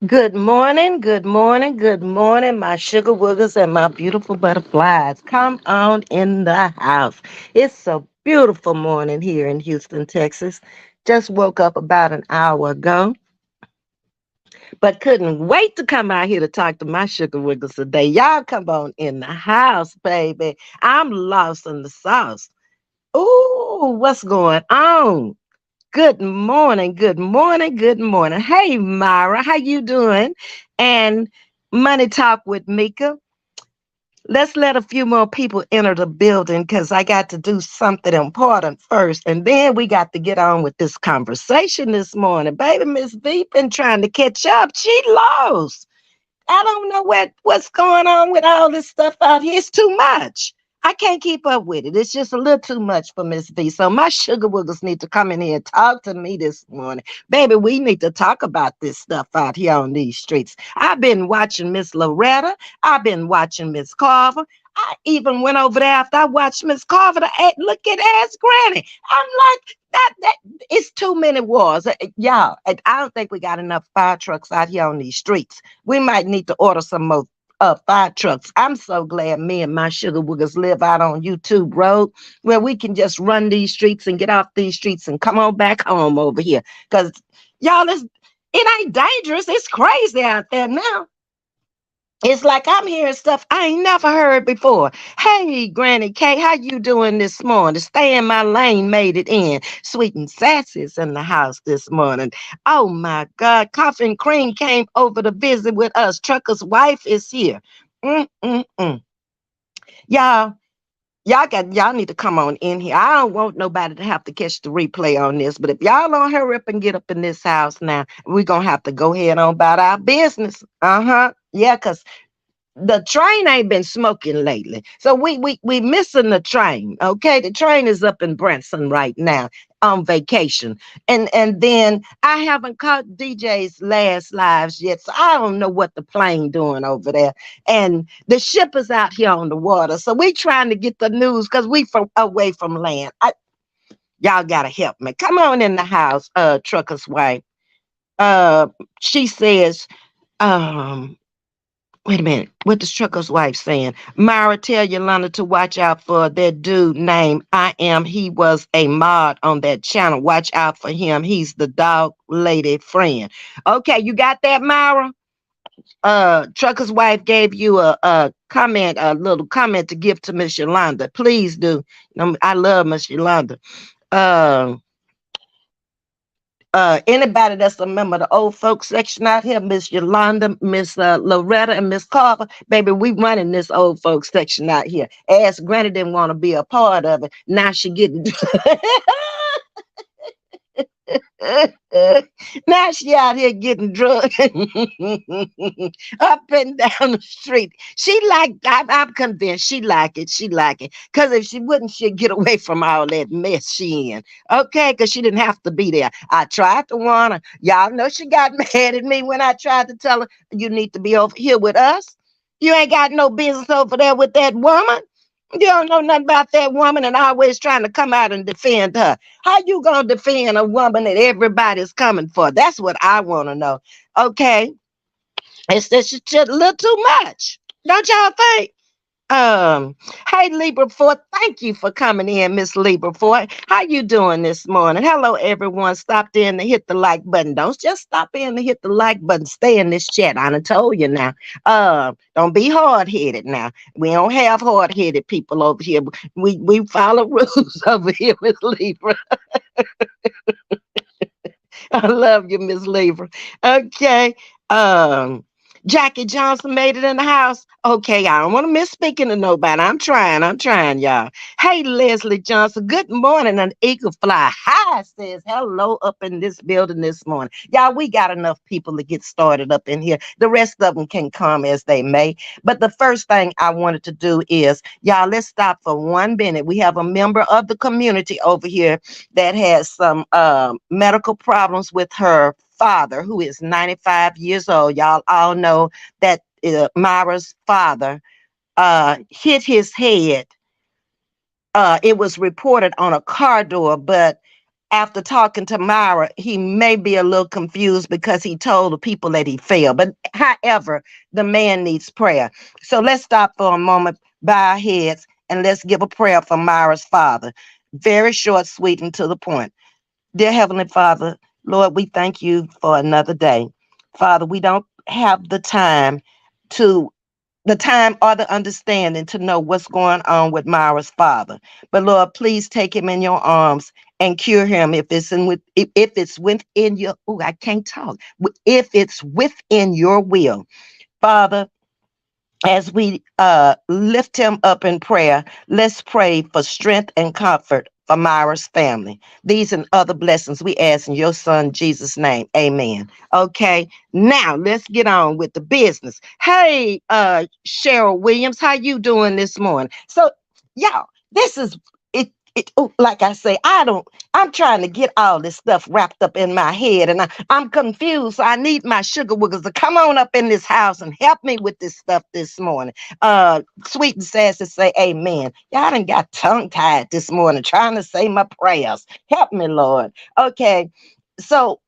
Good morning, good morning, good morning, my sugar woogers and my beautiful butterflies. Come on in the house. It's a beautiful morning here in Houston, Texas. Just woke up about an hour ago, but couldn't wait to come out here to talk to my sugar woogers today. Y'all come on in the house, baby. I'm lost in the sauce. Ooh, what's going on? Good morning, good morning, good morning. Hey, Myra, how you doing? And Money Talk with Mika. Let's let a few more people enter the building because I got to do something important first. And then we got to get on with this conversation this morning. Baby, Ms.V been trying to catch up. She lost. I don't know what's going on with all this stuff out here. It's too much. I can't keep up with it. It's just a little too much for Miss V. So my sugar woogers need to come in here and talk to me this morning. Baby, we need to talk about this stuff out here on these streets. I've been watching Miss Loretta. I've been watching Miss Carver. I even went over there after I watched Miss Carver to look at Ask Granny. I'm like, that it's too many wars. Y'all, I don't think we got enough fire trucks out here on these streets. We might need to order some more fire trucks. I'm so glad me and my sugar woogers live out on YouTube Road where we can just run these streets and get off these streets and come on back home over here. Because y'all, it ain't dangerous. It's crazy out there now. It's like I'm hearing stuff I ain't never heard before. Hey, Granny K, how you doing this morning? Stay in my lane made it in. Sweet and Sassy's in the house this morning. Oh my God, Coffee and Cream came over to visit with us. Trucker's wife is here. Mm-mm-mm. Y'all, y'all need to come on in here. I don't want nobody to have to catch the replay on this, but if y'all don't hurry up and get up in this house now, we're gonna have to go ahead on about our business. Uh-huh. Yeah, because the train ain't been smoking lately. So we missing the train. Okay. The train is up in Branson right now on vacation. And then I haven't caught DJ's last lives yet. So I don't know what the plane doing over there. And the ship is out here on the water. So we trying to get the news because we from away from land. Y'all gotta help me. Come on in the house, trucker's wife. Uh she says, um, wait a minute. What the trucker's wife saying? Myra, tell Yolanda to watch out for that dude named I Am. He was a mod on that channel. Watch out for him. He's the dog lady friend. Okay, you got that, Myra? Trucker's wife gave you a comment, a little comment to give to Miss Yolanda. Please do. I love Miss Yolanda. Uh, anybody that's a member of the old folks section out here, Miss Yolanda, Miss Loretta, and Miss Carver, baby, we running this old folks section out here. Ask Granny didn't want to be a part of it. Now she getting now she out here getting drugged up and down the street. She like, I'm convinced she like it. She like it. Because if she wouldn't, she'd get away from all that mess she in. Okay, because she didn't have to be there. I tried to warn her. Y'all know she got mad at me when I tried to tell her, you need to be over here with us. You ain't got no business over there with that woman. You don't know nothing about that woman and always trying to come out and defend her. How you gonna defend a woman that everybody's coming for? That's what I want to know. Okay, it's just a little too much, don't y'all think? Hey Libra Ford, thank you for coming in, Miss Libra Ford. How you doing this morning? Hello, everyone. Stopped in to hit the like button. Don't just stop in to hit the like button. Stay in this chat. I done told you now. Don't be hard headed now. We don't have hard headed people over here. We follow rules over here, Miss Libra. I love you, Miss Lever. Okay. Um, Jackie Johnson made it in the house. Okay, I don't want to miss speaking to nobody. I'm trying, y'all. Hey, Leslie Johnson. Good morning. An eagle fly high says hello up in this building this morning. Y'all, we got enough people to get started up in here. The rest of them can come as they may. But the first thing I wanted to do is, y'all, let's stop for 1 minute. We have a member of the community over here that has some medical problems with her father, who is 95 years old. Y'all all know that Myra's father hit his head. It was reported on a car door, but after talking to Myra, he may be a little confused because he told the people that he failed. But however, the man needs prayer. So let's stop for a moment, bow our heads, and let's give a prayer for Myra's father. Very short, sweet, and to the point. Dear Heavenly Father, Lord, we thank you for another day. Father, we don't have to the time or the understanding to know what's going on with Myra's father. But Lord, please take him in your arms and cure him if it's within your I can't talk. If it's within your will. Father, as we lift him up in prayer, let's pray for strength and comfort for Myra's family. These and other blessings we ask in your son Jesus' name. Amen. Okay, now let's get on with the business. Hey, Cheryl Williams, how you doing this morning? So, y'all, this is like I say, I'm trying to get all this stuff wrapped up in my head and I'm confused. So I need my sugar wiggles to come on up in this house and help me with this stuff this morning. Sweet and sassy say amen. Y'all done got tongue tied this morning trying to say my prayers. Help me, Lord. Okay. So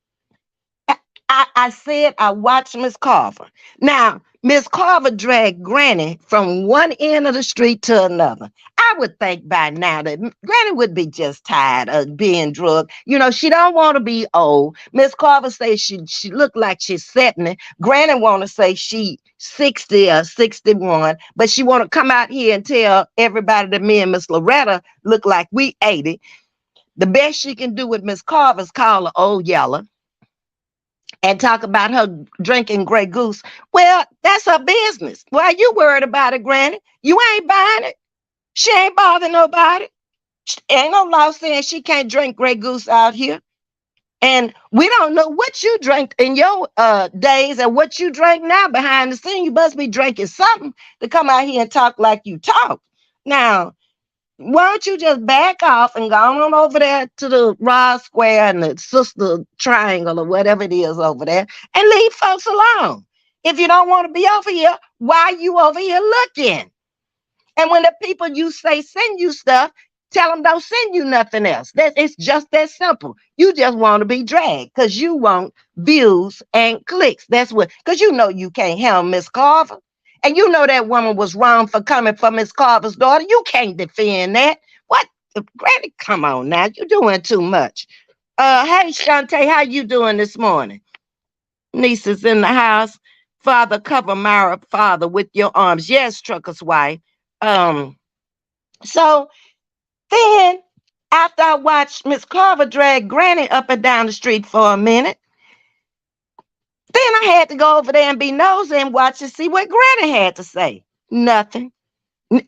I said I watched Miss Carver. Now, Miss Carver dragged Granny from one end of the street to another. I would think by now that Granny would be just tired of being drugged. You know, she don't want to be old. Miss Carver says she looked like she's 70. Granny want to say she 60 or 61, but she want to come out here and tell everybody that me and Miss Loretta look like we 80. The best she can do with Miss Carver is call her old yeller and talk about her drinking Grey Goose. Well, that's her business. Why you worried about it, Granny? You ain't buying it. She ain't bothering nobody. Ain't no law saying she can't drink Grey Goose out here. And we don't know what you drank in your days and what you drink now behind the scene. You must be drinking something to come out here and talk like you talk. Now, why don't you just back off and go on over there to the Rod Square and the Sister Triangle or whatever it is over there and leave folks alone? If you don't want to be over here, why are you over here looking? And when the people you say send you stuff, tell them don't send you nothing else. It's just that simple. You just want to be dragged because you want views and clicks. That's what, because you know you can't help Miss Carver. And you know that woman was wrong for coming for Miss Carver's daughter. You can't defend that. What? Granny, come on now. You're doing too much. Hey, Shantae, how you doing this morning? Niece is in the house. Father, cover Myra, Father, with your arms. Yes, Trucker's wife. Um, so then after I watched Miss Carver drag Granny up and down the street for a minute, then I had to go over there and be nosy and watch and see what Granny had to say. Nothing.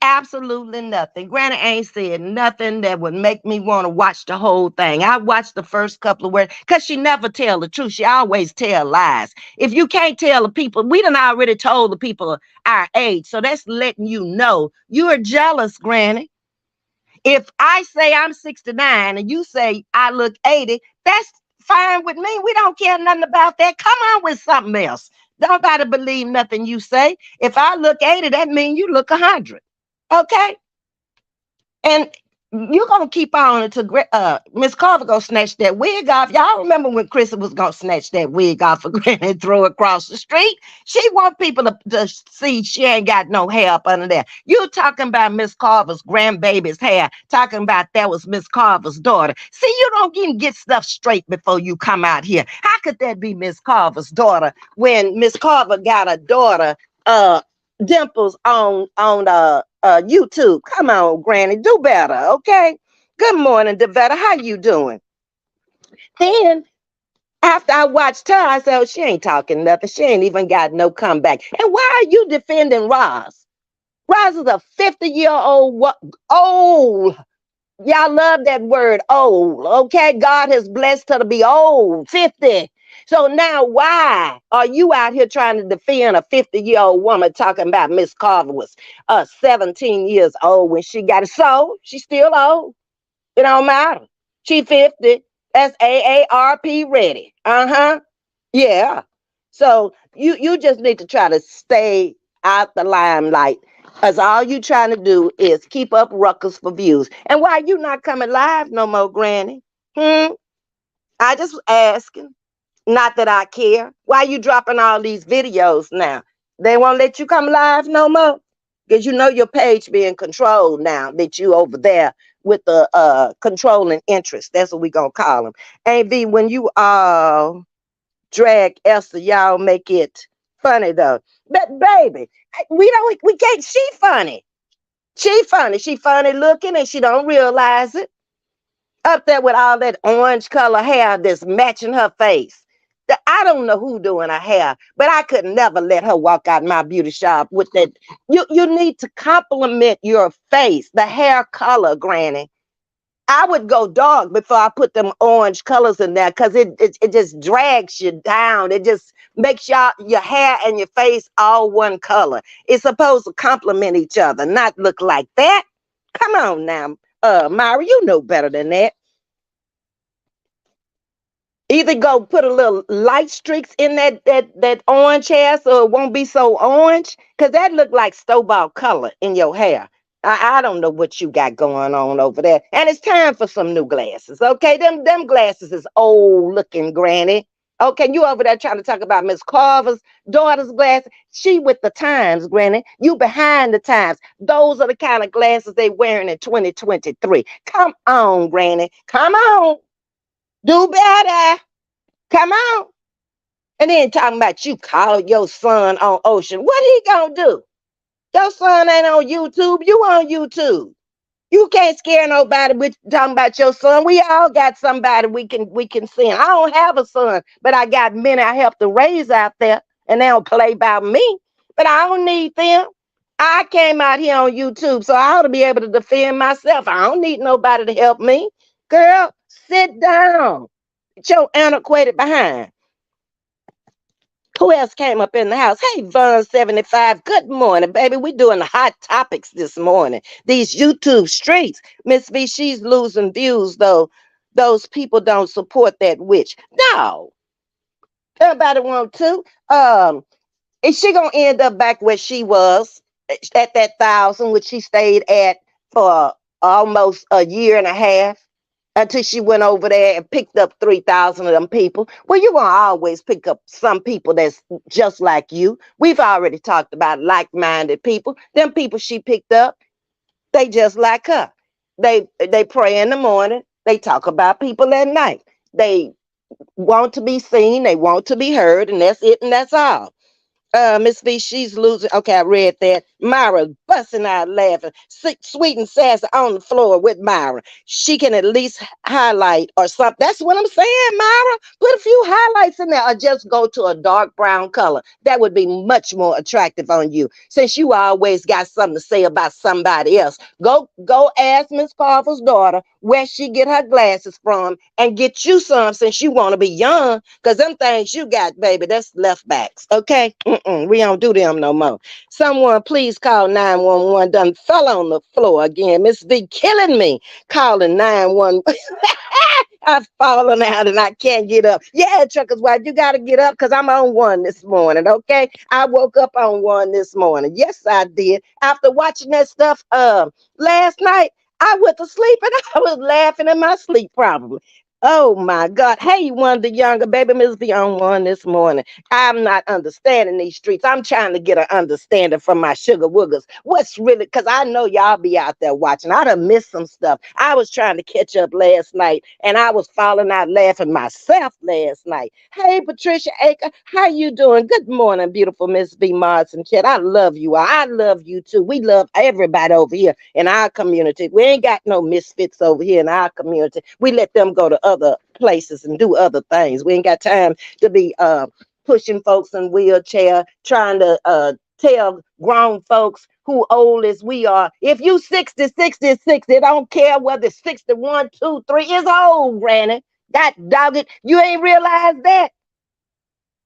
Absolutely nothing. Granny ain't said nothing that would make me want to watch the whole thing. I watched the first couple of words because she never tell the truth. She always tell lies. If you can't tell the people, we done already told the people our age. So that's letting you know you're jealous, Granny. If I say I'm 69 and you say I look 80, that's fine with me. We don't care nothing about that. Come on with something else. Nobody believe nothing you say. If I look 80, that means you look 100. Okay? And you're gonna keep on until Miss Carver gonna snatch that wig off. Y'all remember when Chrissy was gonna snatch that wig off for Granny and throw it across the street? She want people to see she ain't got no hair up under there. You talking about Miss Carver's grandbaby's hair, talking about that was Miss Carver's daughter. See, you don't even get stuff straight before you come out here. How could that be Miss Carver's daughter when Miss Carver got a daughter, Dimples on YouTube? Come on, Granny, do better, okay? Good morning, Devetta. How you doing? Then after I watched her, I said, oh, she ain't talking nothing. She ain't even got no comeback. And why are you defending Roz? Roz is a 50-year-old old. Y'all love that word old, okay? God has blessed her to be old, 50. So now why are you out here trying to defend a 50-year-old woman talking about Miss Carver was 17 years old when she got it? So she's still old. It don't matter. She 50. That's AARP ready. Uh-huh. Yeah. So you just need to try to stay out the limelight. Because all you trying to do is keep up ruckus for views. And why you not coming live no more, Granny? Hmm? I just asking. Not that I care. Why you dropping all these videos now? They won't let you come live no more? Because you know your page being controlled now that you over there with the controlling interest. That's what we gonna call them. AV, when you drag Esther, y'all make it funny though. But baby, we can't, she funny. She funny. She funny looking and she don't realize it. Up there with all that orange color hair that's matching her face. I don't know who doing her hair, but I could never let her walk out my beauty shop with that. You need to compliment your face, the hair color, Granny. I would go dark before I put them orange colors in there because it just drags you down. It just makes your hair and your face all one color. It's supposed to complement each other, not look like that. Come on now, Myra, you know better than that. Either go put a little light streaks in that orange hair so it won't be so orange, because that look like store-bought color in your hair. I don't know what you got going on over there. And it's time for some new glasses, okay? Them glasses is old looking, Granny. Okay, you over there trying to talk about Miss Carver's daughter's glasses. She with the times, Granny. You behind the times. Those are the kind of glasses they wearing in 2023. Come on, Granny. Come on. Do better. Come on. And then talking about you called your son on Ocean. What he gonna do? Your son ain't on YouTube. You on YouTube. You can't scare nobody with talking about your son. We all got somebody we can send. I don't have a son, but I got many I helped to raise out there, and they don't play about me. But I don't need them. I came out here on YouTube, so I ought to be able to defend myself. I don't need nobody to help me. Girl, sit down. It's your antiquated behind. Who else came up in the house? Hey, Vaughn75. Good morning, baby. We doing the hot topics this morning. These YouTube streets. Ms.V, she's losing views, though. Those people don't support that witch. No. Everybody want to. Is she gonna end up back where she was at that 1,000, which she stayed at for almost a year and a half? Until she went over there and picked up 3,000 of them people. Well, you're going to always pick up some people that's just like you. We've already talked about like-minded people. Them people she picked up, they just like her. They pray in the morning. They talk about people at night. They want to be seen. They want to be heard, and that's it, and that's all. Ms.V, she's losing. Okay, I read that. Myra busting out laughing. Sweet and sassy on the floor with Myra. She can at least highlight or something. That's what I'm saying, Myra. Put a few highlights in there or just go to a dark brown color. That would be much more attractive on you. Since you always got something to say about somebody else. Go ask Miss Carver's daughter where she get her glasses from and get you some since you want to be young. Because them things you got, baby, that's left backs. Okay? We don't do them no more. Someone please call 911. Done fell on the floor again. Ms.V killing me. Calling 911. I've fallen out and I can't get up. Yeah, trucker's wife, you got to get up because I'm on one this morning, okay? I woke up on one this morning. Yes, I did. After watching that stuff last night, I went to sleep and I was laughing in my sleep probably. Oh my God. Hey, one of the younger baby Ms.V on one this morning. I'm not understanding these streets. I'm trying to get an understanding from my sugar woogers. What's really, because I know y'all be out there watching. I done missed some stuff. I was trying to catch up last night and I was falling out laughing myself last night. Hey, Patricia Aker, how you doing? Good morning, beautiful Ms.V Mars and Chet. I love you all. I love you too. We love everybody over here in our community. We ain't got no misfits over here in our community. We let them go to other places and do other things. We ain't got time to be pushing folks in wheelchair, trying to tell grown folks who old as we are. If you 60, 60, 60, don't care whether it's 61, 2, 3, it's old, granny. God dog it. You ain't realized that?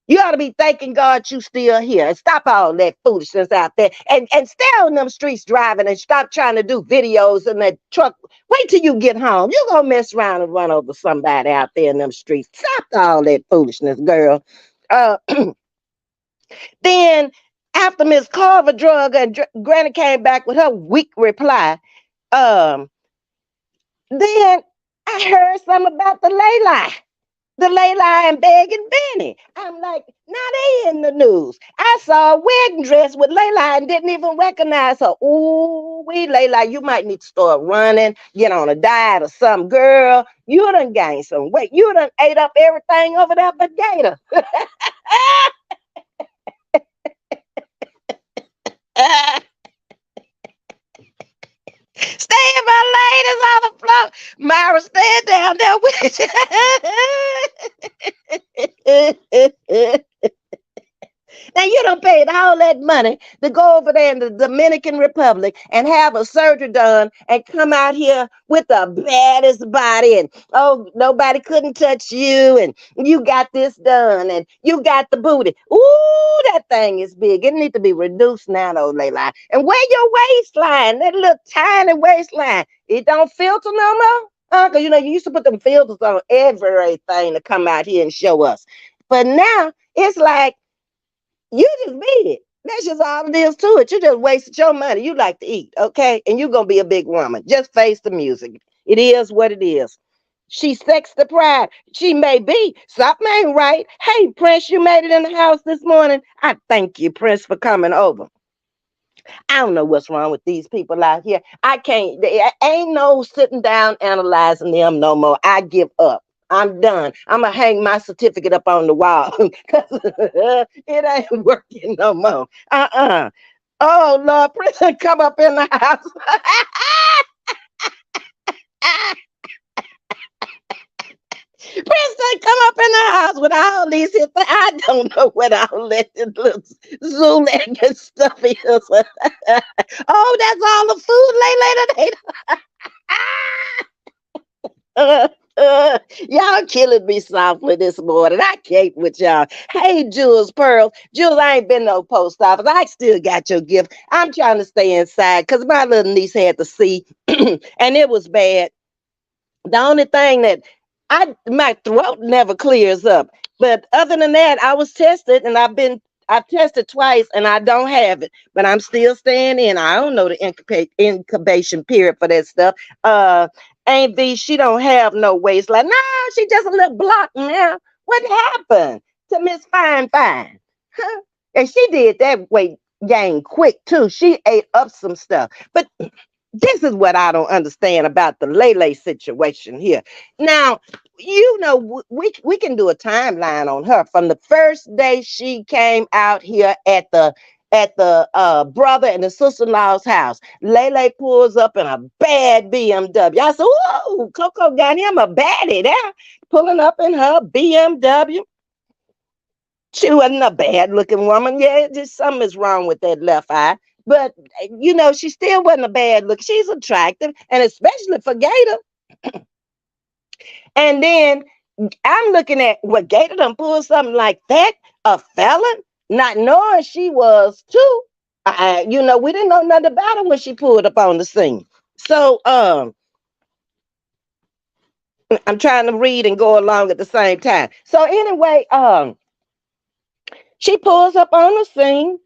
You ought to be thanking God you still here and stop all that foolishness out there and stay on them streets driving and stop trying to do videos in that truck. Wait till you get home. You're going to mess around and run over somebody out there in them streets. Stop all that foolishness, girl. Uh, then after Miss Carver drug and Granny came back with her weak reply, um, then I heard something about the lay lie. the Layla and begging Benny. I'm like, now they in the news. I saw a wedding dress with Layla and didn't even recognize her. Ooh, we Layla, you might need to start running, get on a diet or something. Girl, you done gained some weight. You done ate up everything over there but Gator. Stay my ladies on the floor. Myra, stand down there with you. Now you done paid all that money to go over there in the Dominican Republic and have a surgery done and come out here with the baddest body and oh nobody couldn't touch you and you got this done and you got the booty. Ooh, that thing is big. It needs to be reduced now, though, Layla. And where your waistline, that little tiny waistline, it don't filter no more. Cause you know you used to put them filters on everything to come out here and show us. But now it's like you just beat it. That's just all it is to it. You just wasted your money. You like to eat, okay? And you're gonna be a big woman. Just face the music. It is what it is. She sex the pride. She may be. Something ain't right. Hey, Prince, you made it in the house this morning. I thank you, Prince, for coming over. I don't know what's wrong with these people out here. I can't, there ain't no sitting down analyzing them no more. I give up. I'm done. I'm going to hang my certificate up on the wall because it ain't working no more. Oh, Lord, Prince, come up in the house. Prince come up in the house with all these hits. I don't know what all that little Zoolander stuff is. Oh, that's all the food later. Y'all killing me softly this morning. I can't with y'all. Hey, Jules Pearl. Jules, I ain't been no post office. I still got your gift. I'm trying to stay inside because my little niece had to see, and it was bad. The only thing that my throat never clears up. But other than that, I was tested and I've tested twice and I don't have it, but I'm still staying in. I don't know the incubation period for that stuff. Uh, Aunt V, she don't have no waistline. No, she just a little block now. What happened to Miss Fine Fine? Huh? And she did that weight gain quick too. She ate up some stuff. But this is what I don't understand about the Lele situation here. Now, you know, we can do a timeline on her from the first day she came out here at the brother and the sister-in-law's house. Lele pulls up in a bad BMW. I said, "Whoa, Coco got him a baddie there, pulling up in her BMW." She wasn't a bad looking woman. Yeah, just something is wrong with that left eye. But you know, she still wasn't a bad look. She's attractive, and especially for Gator. And then I'm looking at what Gator done pulled something like that, a felon, not knowing she was too. You know, we didn't know nothing about her when she pulled up on the scene. So I'm trying to read and go along at the same time. So anyway, she pulls up on the scene.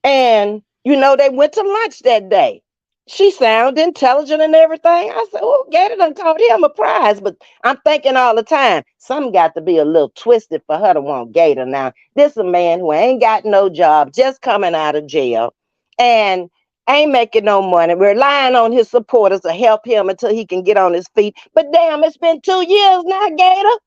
And, you know, they went to lunch that day. She sounded intelligent and everything. I said, oh, Gator done caught him a prize. But I'm thinking all the time, something got to be a little twisted for her to want Gator now. This is a man who ain't got no job, just coming out of jail, and ain't making no money, relying on his supporters to help him until he can get on his feet. But damn, it's been 2 years now, Gator.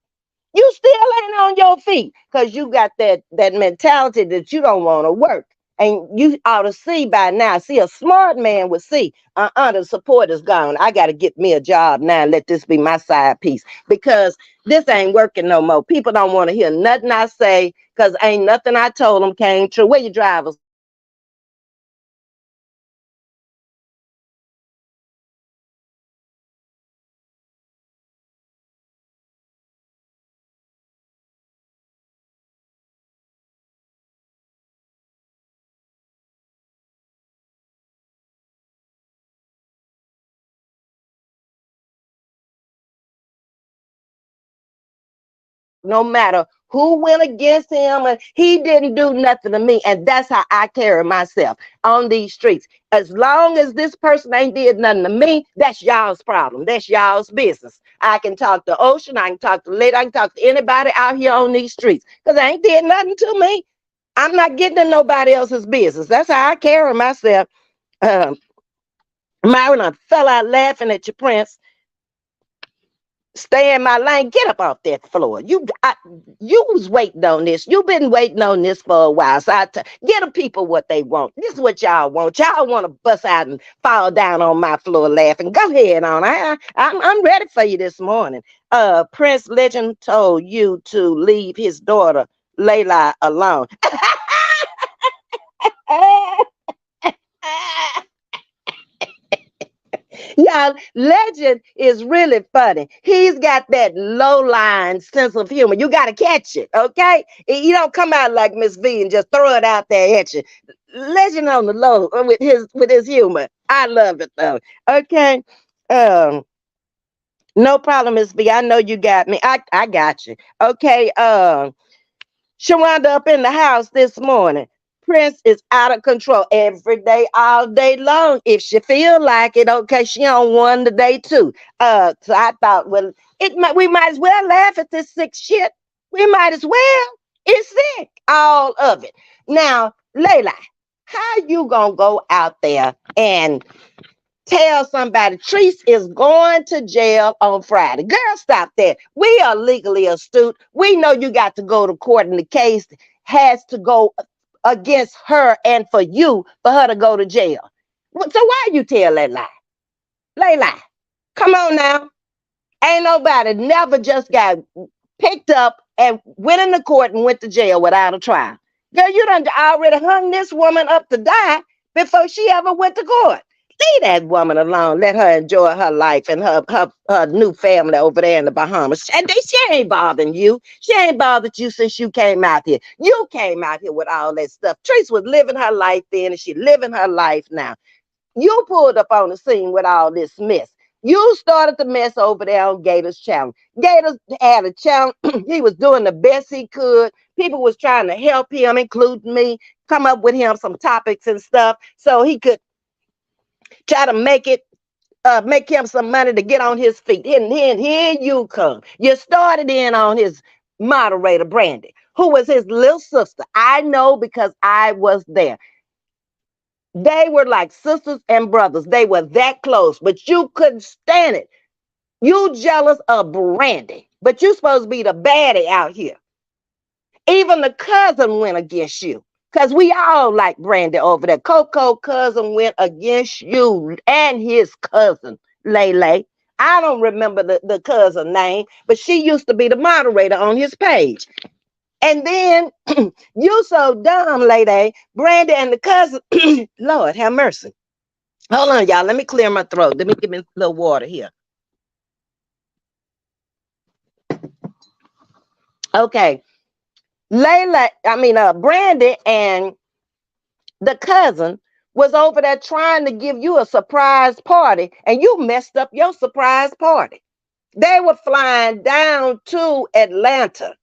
You still ain't on your feet because you got that mentality that you don't want to work. And you ought to see by now. See, a smart man would see, the support is gone. I got to get me a job now and let this be my side piece because this ain't working no more. People don't want to hear nothing I say because ain't nothing I told them came true. Where your drivers? no matter who went against him, and he didn't do nothing to me. And that's how I carry myself on these streets. As long as this person ain't did nothing to me, that's y'all's problem. That's y'all's business. I can talk to Ocean, I can talk to Lady, I can talk to anybody out here on these streets because I ain't did nothing to me. I'm not getting in nobody else's business. That's how I carry myself. Um, Myron, I fell out laughing at your Prince. Stay in my lane. Get up off that floor. You was waiting on this. You've been waiting on this for a while. So get the people what they want. This is what y'all want. Y'all want to bust out and fall down on my floor laughing. Go ahead on. I'm ready for you this morning. Prince Legend told you to leave his daughter Layla alone. Y'all, Legend is really funny. He's got that low line sense of humor. You got to catch it, okay? You don't come out like Ms.V and just throw it out there at you. Legend on the low with his humor. I love it though. Okay. Um, no problem, Ms.V. I know you got me. I got you. Okay. She wound up in the house this morning. Prince is out of control every day, all day long. If she feel like it, okay, she on one today too. So I thought, well, we might as well laugh at this sick shit. We might as well. It's sick, all of it. Now, Layla, how you gonna go out there and tell somebody Treese is going to jail on Friday? Girl, stop that. We are legally astute. We know you got to go to court and the case has to go against her and for you for her to go to jail. So why you tell that lie? Layla, come on now. Ain't nobody never just got picked up and went into court and went to jail without a trial. Girl, you done already hung this woman up to die before she ever went to court. Leave that woman alone. Let her enjoy her life and her new family over there in the Bahamas. And she ain't bothering you. She ain't bothered you since you came out here. You came out here with all that stuff. Trace was living her life then, and she living her life now. You pulled up on the scene with all this mess. You started the mess over there on Gator's challenge. Gator had a challenge. He was doing the best he could. People was trying to help him, including me, come up with him some topics and stuff so he could try to make him some money to get on his feet. And here you come. You started in on his moderator, Brandy, who was his little sister. I know because I was there. They were like sisters and brothers. They were that close, but you couldn't stand it. You jealous of Brandy, but you supposed to be the baddie out here. Even the cousin went against you. Because we all like Brandy over there. Coco cousin went against you and his cousin, Lele. I don't remember the cousin name, but she used to be the moderator on his page. And then you so dumb, lady. Brandy and the cousin, Lord have mercy. Hold on, y'all. Let me clear my throat. Let me give me a little water here. Okay. Brandy and the cousin was over there trying to give you a surprise party, and you messed up your surprise party. They were flying down to Atlanta.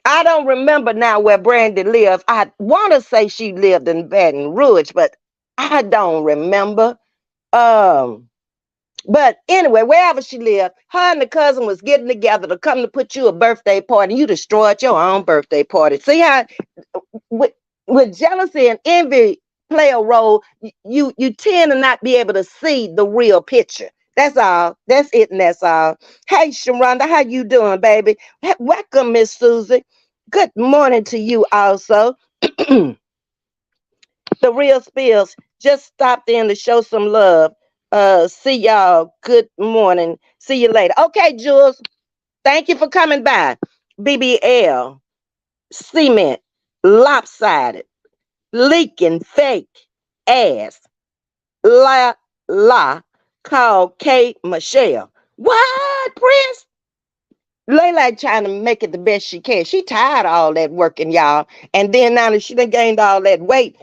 I don't remember now where Brandy lives. I want to say she lived in Baton Rouge, but I don't remember. But anyway, wherever she lived, her and the cousin was getting together to come to put you a birthday party. You destroyed your own birthday party. See how with jealousy and envy play a role, you tend to not be able to see the real picture. That's all. That's it, and that's all. Hey, Sharonda, how you doing, baby? Welcome, Miss Susie. Good morning to you also. The real spills just stopped in to show some love. See y'all. Good morning. See you later. Okay, Jules. Thank you for coming by. BBL, cement, lopsided, leaking, fake, ass, la, called Kate Michelle. What, Prince? Layla trying to make it the best she can. She tired of all that working, y'all. And then now that she done gained all that weight,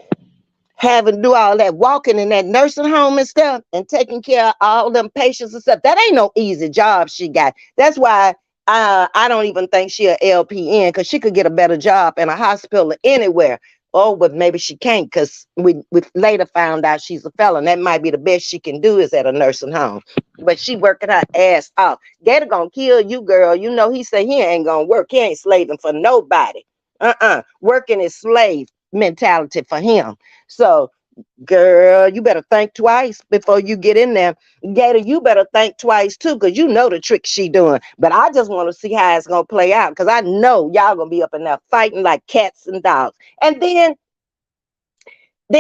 having to do all that walking in that nursing home and stuff and taking care of all them patients and stuff. That ain't no easy job she got. That's why I don't even think she a LPN because she could get a better job in a hospital or anywhere. Oh, but maybe she can't because we later found out she's a felon. That might be the best she can do is at a nursing home. But she working her ass off. Gator gonna kill you, girl. You know he said he ain't gonna work. He ain't slaving for nobody. Working is slave mentality for him. So girl, you better think twice before you get in there. Gator, you better think twice too, because you know the trick she doing. But I just want to see how it's gonna play out, because I know y'all gonna be up in there fighting like cats and dogs. And then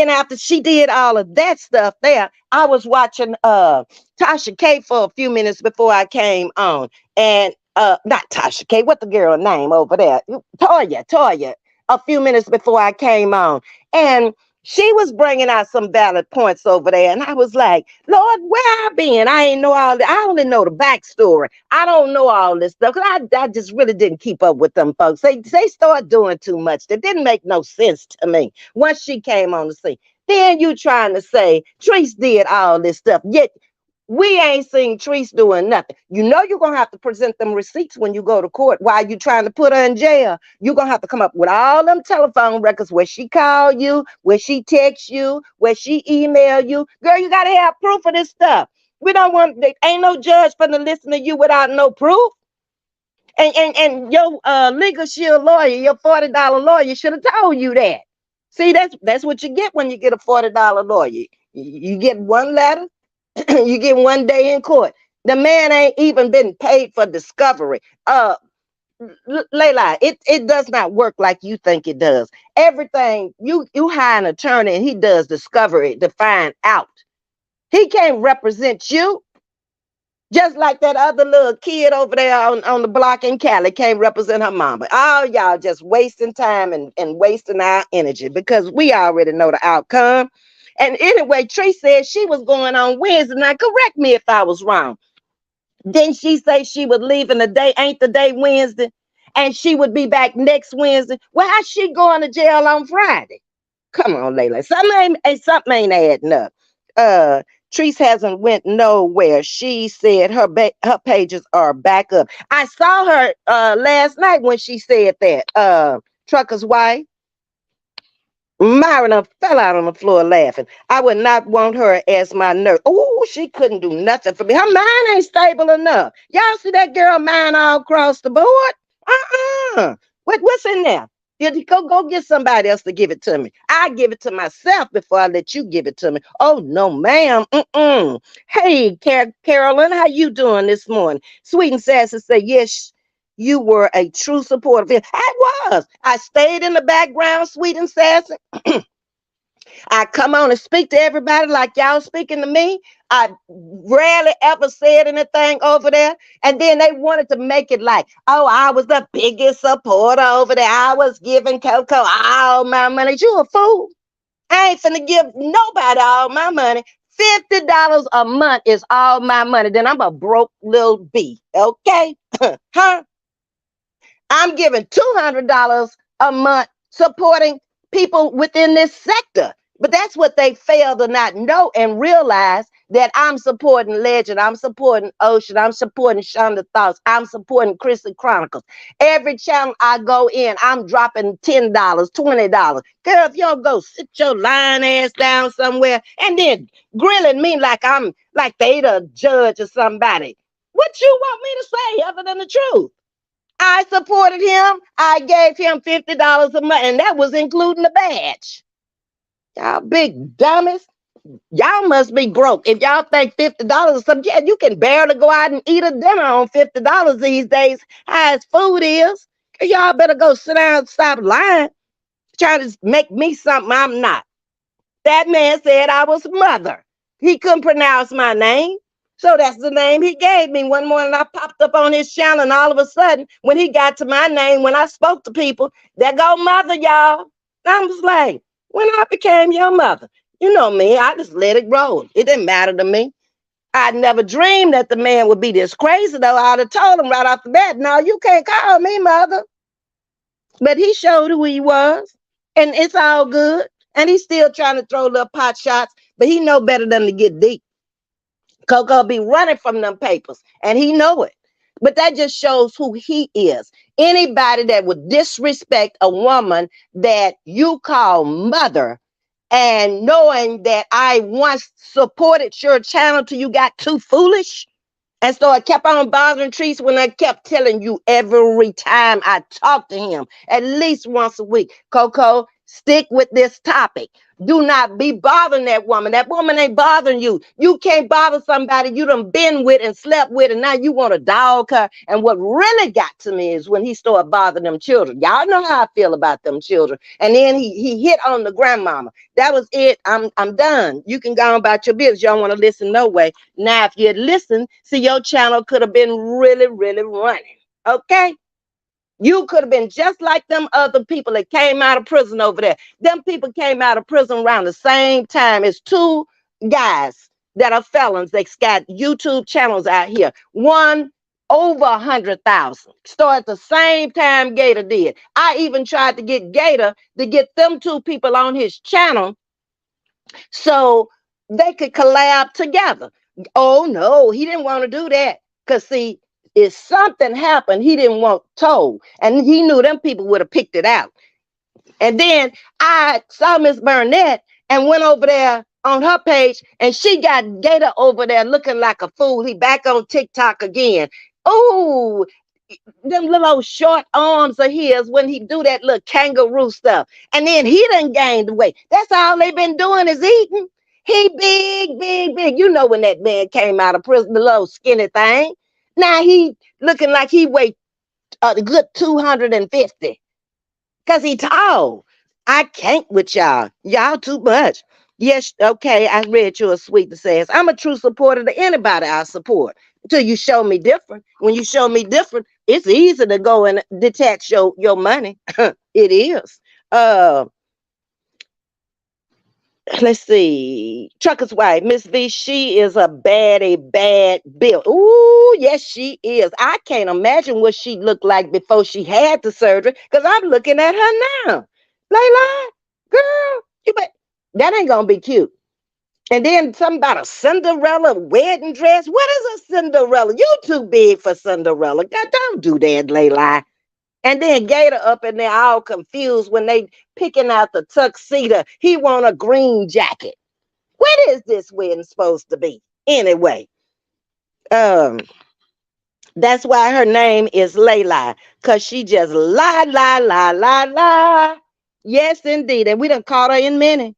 after she did all of that stuff there, I was watching Tasha K for a few minutes before I came on. And not Tasha K, what the girl name over there? Toya, a few minutes before I came on. And she was bringing out some valid points over there. And I was like, Lord, where I been? I ain't know all that. I only know the backstory. I don't know all this stuff. Cause I just really didn't keep up with them folks. They started doing too much. That didn't make no sense to me once she came on the scene. Then you trying to say Treese did all this stuff, yet we ain't seen Treese doing nothing. You know you're gonna have to present them receipts when you go to court. While you trying to put her in jail, you're gonna have to come up with all them telephone records where she called you, where she text you, where she emailed you. Girl, you gotta have proof of this stuff. We don't want ain't no judge for to listen to you without no proof. And your legal shield lawyer, your $40 lawyer should have told you that. See, that's what you get when you get a $40 lawyer. You get one letter, you get one day in court. The man ain't even been paid for discovery. Layla, it does not work like you think it does. Everything you hire an attorney and he does discovery to find out. He can't represent you. Just like that other little kid over there on the block in Cali can't represent her mama. All y'all just wasting time and wasting our energy because we already know the outcome. And anyway, Tree said she was going on Wednesday. Now, correct me if I was wrong. Didn't she say she would leave in the day? Ain't the day Wednesday? And she would be back next Wednesday. Well, how's she going to jail on Friday? Come on, Layla. Something ain't adding up. Uh, Treese hasn't went nowhere. She said her pages are back up. I saw her last night when she said that. Trucker's wife. Myron fell out on the floor laughing. I would not want her as my nurse. Oh, she couldn't do nothing for me. Her mind ain't stable enough. Y'all see that girl mind all across the board? What's in there? Go get somebody else to give it to me. I give it to myself before I let you give it to me. Oh no, ma'am. Hey, Carolyn, how you doing this morning? Sweet and sassy say yes. You were a true supporter of him. I was. I stayed in the background, sweet and sassy. I come on and speak to everybody like y'all speaking to me. I rarely ever said anything over there. And then they wanted to make it like, oh, I was the biggest supporter over there. I was giving Coco all my money. You a fool. I ain't finna give nobody all my money. $50 a month is all my money. Then I'm a broke little bee. Okay? Huh? I'm giving $200 a month supporting people within this sector. But that's what they fail to not know and realize that I'm supporting Legend, I'm supporting Ocean, I'm supporting Shonda Thoughts, I'm supporting Chrissy Chronicles. Every channel I go in, I'm dropping $10, $20. Girl, if you don't go sit your lying ass down somewhere and then grilling me like I'm like they the judge or somebody. What you want me to say other than the truth? I supported him. I gave him $50 a month, and that was including the badge. Y'all big dummies. Y'all must be broke. If y'all think $50 is something, yeah, you can barely go out and eat a dinner on $50 these days. How as food is. Y'all better go sit down and stop lying. Trying to make me something I'm not. That man said I was mother. He couldn't pronounce my name. So that's the name he gave me. One morning I popped up on his channel, and all of a sudden, when he got to my name, when I spoke to people, there go mother, y'all. I was like, when I became your mother, you know me, I just let it roll. It didn't matter to me. I never dreamed that the man would be this crazy, though. I'd have told him right off the bat, no, you can't call me mother. But he showed who he was, and it's all good. And he's still trying to throw little pot shots, but he know better than to get deep. Coco be running from them papers, and he know it. But that just shows who he is. Anybody that would disrespect a woman that you call mother, and knowing that I once supported your channel till you got too foolish. And so I kept on bothering Trees when I kept telling you every time I talked to him, at least once a week, Coco, stick with this topic. Do not be bothering that woman. That woman ain't bothering you. You can't bother somebody you done been with and slept with, and now you want to dog her. And what really got to me is when he started bothering them children. Y'all know how I feel about them children. And then he hit on the grandmama. That was it. I'm done. You can go on about your business. Y'all want to listen no way. Now, if you had listened, see, your channel could have been really, really running. Okay? You could have been just like them other people that came out of prison over there. Them people came out of prison around the same time as two guys that are felons. They got YouTube channels out here. One over 100,000. Started the same time Gator did. I even tried to get Gator to get them two people on his channel so they could collab together. Oh no, he didn't want to do that. Because see, if something happened, he didn't want told. And he knew them people would have picked it out. And then I saw Miss Burnett and went over there on her page, and she got Gator over there looking like a fool. He back on TikTok again. Oh, them little short arms of his when he do that little kangaroo stuff. And then he done gained weight. That's all they been doing is eating. He big, big, big. You know when that man came out of prison, the little skinny thing. Now he looking like he weighed a good 250 because he tall. I can't with y'all. Y'all too much. Yes, okay, I read you a sweet that says, I'm a true supporter to anybody I support until you show me different. When you show me different, it's easy to go and detach your money. It is. Uh, let's see. Trucker's wife, Ms.V, she is a bad build. Ooh, yes, she is. I can't imagine what she looked like before she had the surgery because I'm looking at her now. Layla, girl, you bet that ain't gonna be cute. And then something about a Cinderella wedding dress. What is a Cinderella? You too big for Cinderella. God, don't do that, Layla. And then Gator up in there all confused when they picking out the tuxedo. He want a green jacket. What is this wedding supposed to be? Anyway, um, that's why her name is Layla, because she just lie, lie, lie, lie, lie. Yes, indeed. And we done caught her in many.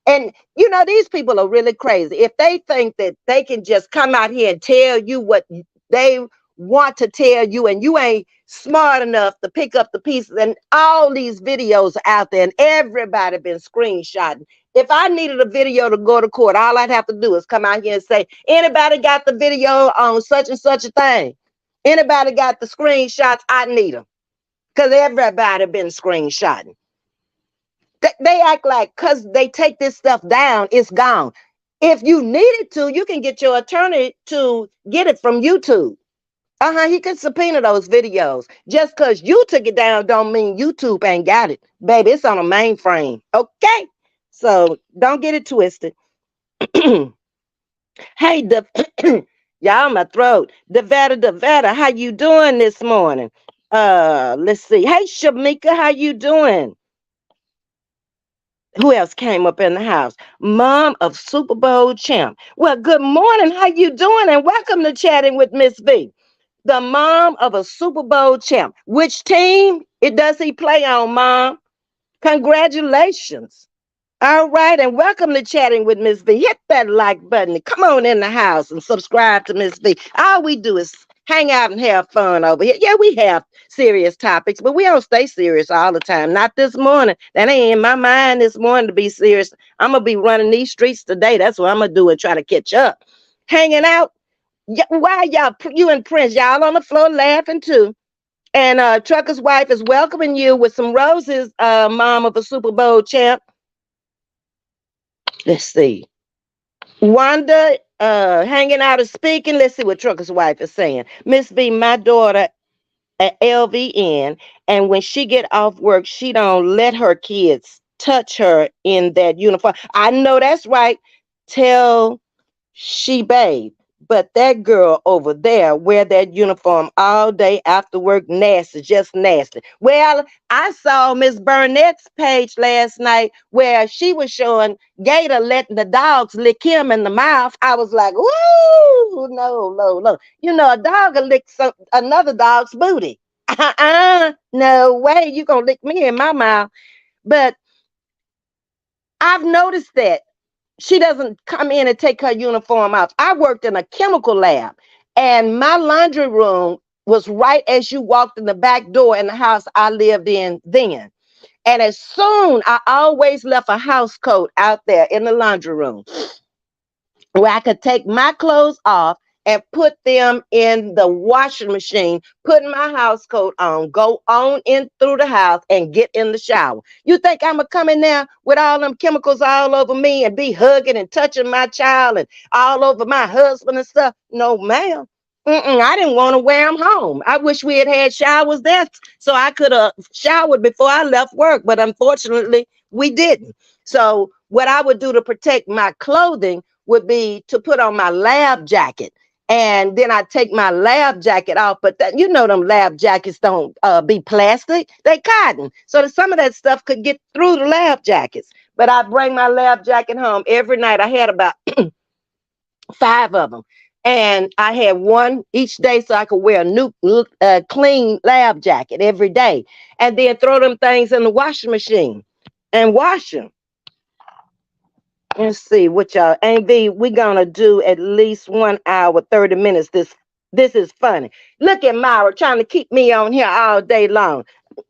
And you know, these people are really crazy. If they think that they can just come out here and tell you what they want to tell you, and you ain't smart enough to pick up the pieces, and all these videos out there, and everybody been screenshotting. If I needed a video to go to court, all I'd have to do is come out here and say, anybody got the video on such and such a thing? Anybody got the screenshots? I need them. Because everybody been screenshotting. They act like because they take this stuff down, it's gone. If you needed to, you can get your attorney to get it from YouTube. He can subpoena those videos. Just because you took it down don't mean YouTube ain't got it. Baby, it's on a mainframe. Okay? So don't get it twisted. Hey, y'all, my throat. Devetta, how you doing this morning? Let's see. Hey, Shamika, how you doing? Who else came up in the house? Mom of Super Bowl champ. Well, good morning. How you doing? And welcome to Chatting with Ms.V, the mom of a Super Bowl champ. Which team it does he play on, Mom? Congratulations. All right, and welcome to Chatting with Ms.V. Hit that like button. Come on in the house and subscribe to Ms.V. All we do is hang out and have fun over here. Yeah, we have serious topics, but we don't stay serious all the time. Not this morning. That ain't in my mind this morning to be serious. I'm going to be running these streets today. That's what I'm going to do and try to catch up. Hanging out. Why y'all, you and Prince, y'all on the floor laughing too. And Trucker's wife is welcoming you with some roses, mom of a Super Bowl champ. Let's see. Wanda hanging out and speaking. Let's see what Trucker's wife is saying. Ms.V, my daughter at LVN, and when she get off work, she don't let her kids touch her in that uniform. I know that's right. Tell she babe. But that girl over there wear that uniform all day after work, nasty, just nasty. Well, I saw Miss Burnett's page last night where she was showing Gator letting the dogs lick him in the mouth. I was like, woo, no, no, no. You know, a dog will lick another dog's booty. No way, you gonna lick me in my mouth. But I've noticed that she doesn't come in and take her uniform off. I worked in a chemical lab, and my laundry room was right as you walked in the back door in the house I lived in then. And as soon, I always left a house coat out there in the laundry room where I could take my clothes off and put them in the washing machine, put my house coat on, go on in through the house and get in the shower. You think I'm gonna come in there with all them chemicals all over me and be hugging and touching my child and all over my husband and stuff? No, ma'am. I didn't want to wear them home. I wish we had had showers there so I could have showered before I left work, but unfortunately we didn't. So what I would do to protect my clothing would be to put on my lab jacket. And then I take my lab jacket off, but that, you know, them lab jackets don't be plastic; they cotton. So that some of that stuff could get through the lab jackets. But I bring my lab jacket home every night. I had about 5 of them, and I had one each day so I could wear a new, clean lab jacket every day, and then throw them things in the washing machine and wash them. Let's see what y'all. Ms.V, we gonna do at least 1 hour, 30 minutes. This is funny. Look at Myra trying to keep me on here all day long.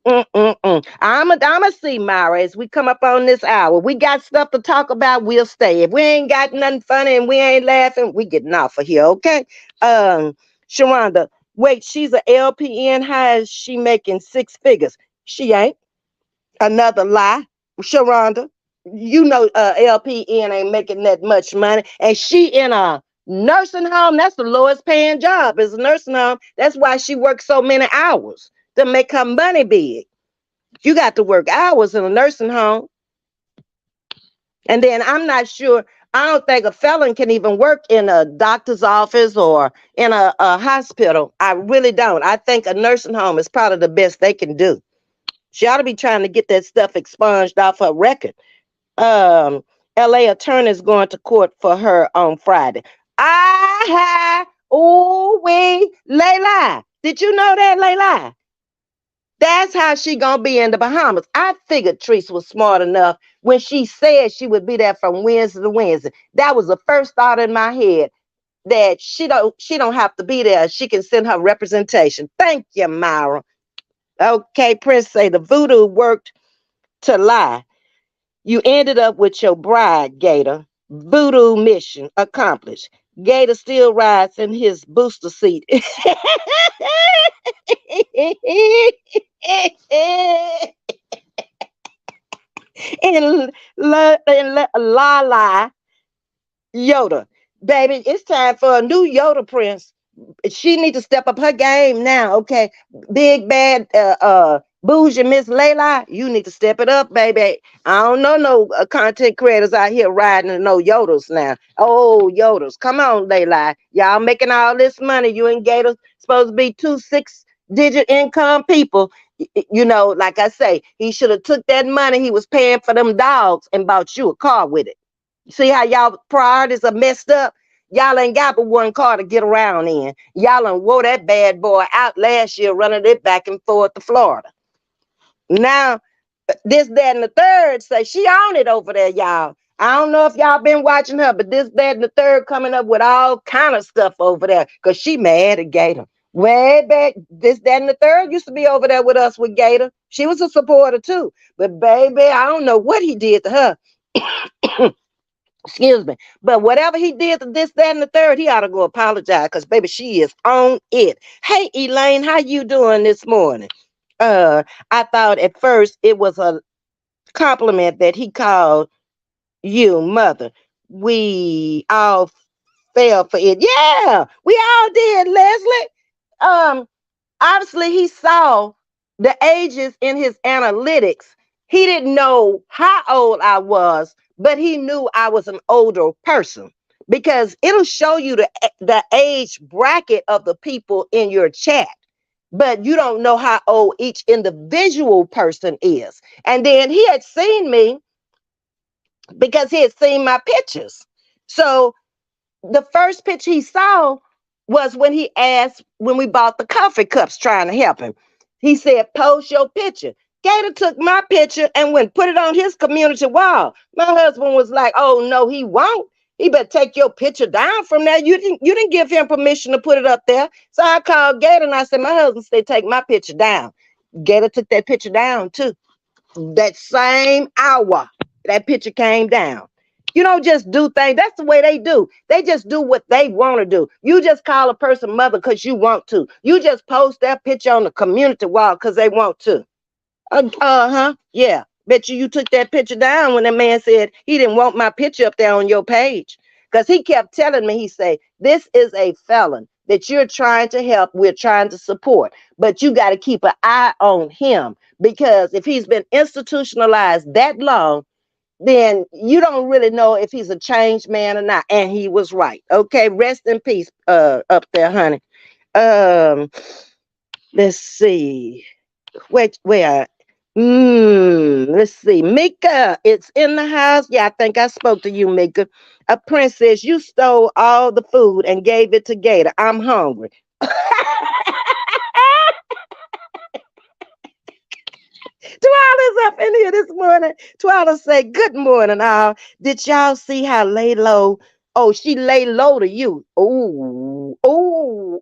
I'm a see Myra as we come up on this hour. We got stuff to talk about. We'll stay. If we ain't got nothing funny and we ain't laughing, we getting off of here. Okay. Sharonda, wait, she's a LPN. How is she making 6 figures? She ain't. Another lie, Sharonda. You know, LPN ain't making that much money, and she in a nursing home. That's the lowest paying job is a nursing home. That's why she works so many hours to make her money big. You got to work hours in a nursing home, and then I'm not sure. I don't think a felon can even work in a doctor's office or in a hospital. I really don't. I think a nursing home is probably the best they can do. She ought to be trying to get that stuff expunged off her record. um LA attorney is going to court for her on Friday. Oh we Layla. Did you know that, Layla? That's how she gonna be in the Bahamas. I figured Teresa was smart enough when she said she would be there from Wednesday to Wednesday. That was the first thought in my head that she don't have to be there. She can send her representation. Thank you, Myra. Okay, Prince say the voodoo worked to lie. You ended up with your bride, Gator. Voodoo mission accomplished. Gator still rides in his booster seat. in La La Yoda. Baby, it's time for a new Yoda prince. She need to step up her game now, okay? Big bad bougie Miss Layla, you need to step it up, baby. I don't know no content creators out here riding in no Yodels now. Oh, Yodels, come on, Layla. Y'all making all this money. You and Gator supposed to be 2 6-digit income people. You know, like I say, he should have took that money he was paying for them dogs and bought you a car with it. See how y'all priorities are messed up? Y'all ain't got but one car to get around in. Y'all done wore that bad boy out last year running it back and forth to Florida. Now, this, that, and the third say she on it over there, y'all. I don't know if y'all been watching her, but this, that, and the third coming up with all kind of stuff over there because she mad at Gator. Way back, this, that, and the third used to be over there with us with Gator. She was a supporter too. But baby, I don't know what he did to her. Excuse me. But whatever he did to this, that, and the third, he ought to go apologize because baby, she is on it. Hey, Elaine, how you doing this morning? I thought at first it was a compliment that he called you mother. We all fell for it. Yeah, we all did, Leslie. Um, Obviously he saw the ages in his analytics. He didn't know how old I was, but he knew I was an older person. because it'll show you the age bracket of the people in your chat, but you don't know how old each individual person is. And then he had seen me because he had seen my pictures. So the first picture he saw was when he asked when we bought the coffee cups trying to help him. He said, post your picture. Gator took my picture and went put it on his community wall. My husband was like, oh no, he won't. He better take your picture down from there. You didn't give him permission to put it up there. So I called Gator and I said, my husband said, take my picture down. Gator took that picture down too. That same hour, that picture came down. You don't just do things. That's the way they do. They just do what they want to do. You just call a person mother because you want to. You just post that picture on the community wall because they want to. Uh-huh. Yeah. Bet you took that picture down when that man said he didn't want my picture up there on your page. Because he kept telling me, he said, this is a felon that you're trying to help, we're trying to support. But you got to keep an eye on him because if he's been institutionalized that long, then you don't really know if he's a changed man or not. And he was right. Okay, rest in peace up there, honey. Um, let's see. Wait, where? Let's see. Mika, it's in the house. Yeah, I think I spoke to you, Mika. A princess, you stole all the food and gave it to Gator. I'm hungry. Twyla's up in here this morning. Twyla say, good morning, all. Did y'all see how lay low? Oh, she lay low to you. Ooh, ooh.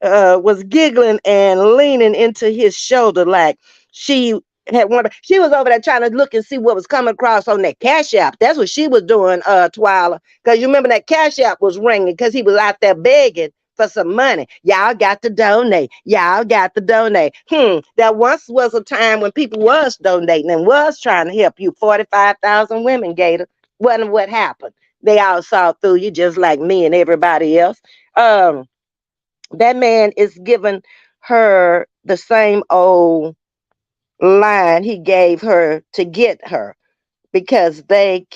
Was giggling and leaning into his shoulder like she had one. She was over there trying to look and see what was coming across on that cash app. That's what she was doing, Twyla. Because you remember that cash app was ringing because he was out there begging for some money. Y'all got to donate. Y'all got to donate. There once was a time when people was donating and was trying to help you. 45,000 women, Gator. Wasn't what happened. They all saw through you just like me and everybody else. That man is giving her the same old line he gave her to get her because they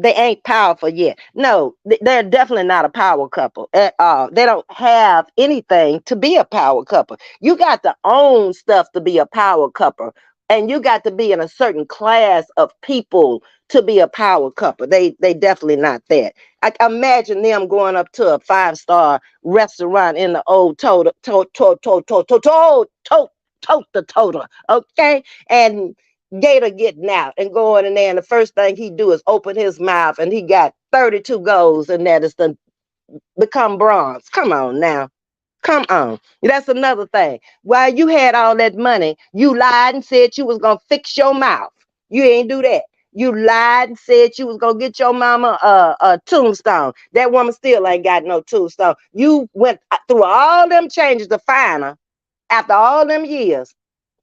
ain't powerful yet. No, they're definitely not a power couple at all. They don't have anything to be a power couple. You got to own stuff to be a power couple, and you got to be in a certain class of people to be a power couple. They definitely not that. I imagine them going up to a 5-star restaurant in the old the total, okay, and Gator getting out and going in there, and the first thing he do is open his mouth, and he got 32 goals, and that is to become bronze. Come on now. Come on. That's another thing. While you had all that money, you lied and said you was gonna fix your mouth. You ain't do that. You lied and said you was gonna get your mama a tombstone. That woman still ain't got no tombstone. You went through all them changes to find her after all them years,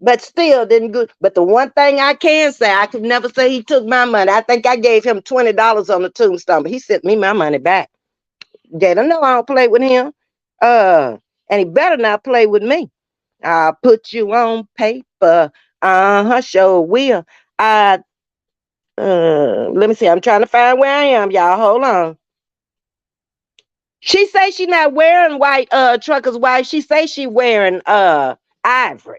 but still didn't good. But the one thing I can say, I could never say he took my money. I think I gave him $20 on the tombstone, but he sent me my money back. They don't know I don't play with him. And he better not play with me. I'll put you on paper. Uh-huh, sure will. I let me see. I'm trying to find where I am, y'all. Hold on. She say she not wearing white trucker's white. She say she wearing ivory.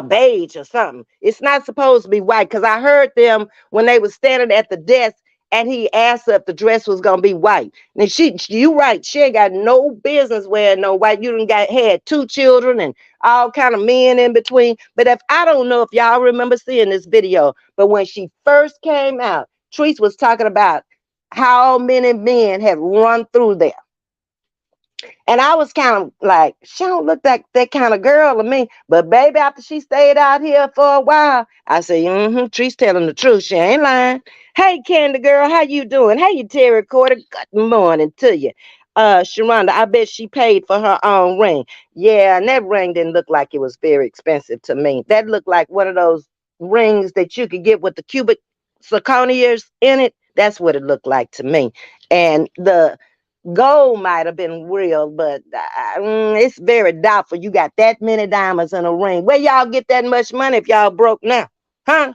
Beige or something. It's not supposed to be white because I heard them when they was standing at the desk and he asked her if the dress was gonna be white. And you right, she ain't got no business wearing no white. You done had 2 children and all kind of men in between. But if I don't know if y'all remember seeing this video, but when she first came out, Treese was talking about how many men had run through there. And I was kind of like, she don't look like that kind of girl to me. But baby, after she stayed out here for a while, I said, Tree's telling the truth. She ain't lying. Hey, Candy girl, how you doing? Hey, you Terry Corder. Good morning to you. Sharonda, I bet she paid for her own ring. Yeah, and that ring didn't look like it was very expensive to me. That looked like one of those rings that you could get with the cubic zirconias in it. That's what it looked like to me. And the gold might have been real, but it's very doubtful. You got that many diamonds in a ring. Where y'all get that much money if y'all broke now? Huh?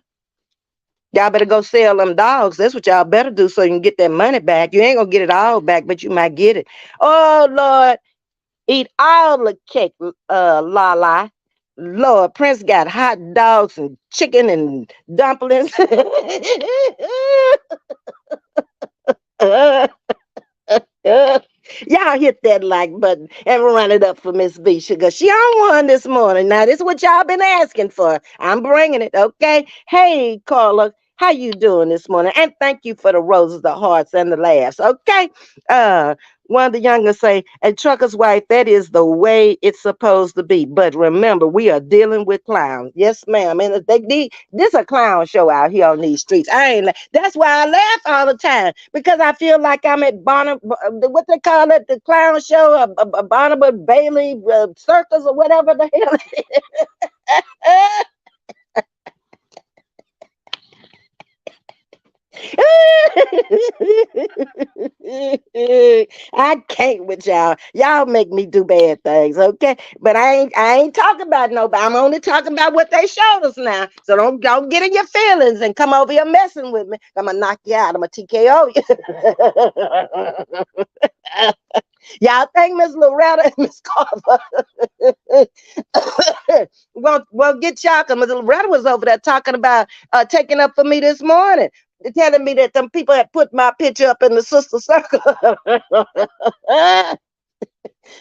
Y'all better go sell them dogs. That's what y'all better do so you can get that money back. You ain't gonna get it all back, but you might get it. Oh Lord, eat all the cake, la. Lord, Prince got hot dogs and chicken and dumplings. Y'all hit that like button and run it up for Ms.V. Sugar. She on one this morning. Now, this is what y'all been asking for. I'm bringing it, okay? Hey, Carla, how you doing this morning? And thank you for the roses, the hearts, and the laughs, okay? Uh, One of the youngest say, a trucker's wife, that is the way it's supposed to be. But remember, we are dealing with clowns. Yes, ma'am. And this a clown show out here on these streets. That's why I laugh all the time, because I feel like I'm at what they call it, the clown show, Barnabas Bailey Circus or whatever the hell. I can't with y'all. Y'all make me do bad things, okay? But I ain't talking about nobody. I'm only talking about what they showed us now. So don't get in your feelings and come over here messing with me. I'm gonna knock you out. I'm gonna TKO you. Y'all think Miss Loretta and Miss Carver well get y'all, because Miss Loretta was over there talking about taking up for me this morning, telling me that them people had put my picture up in the sister circle.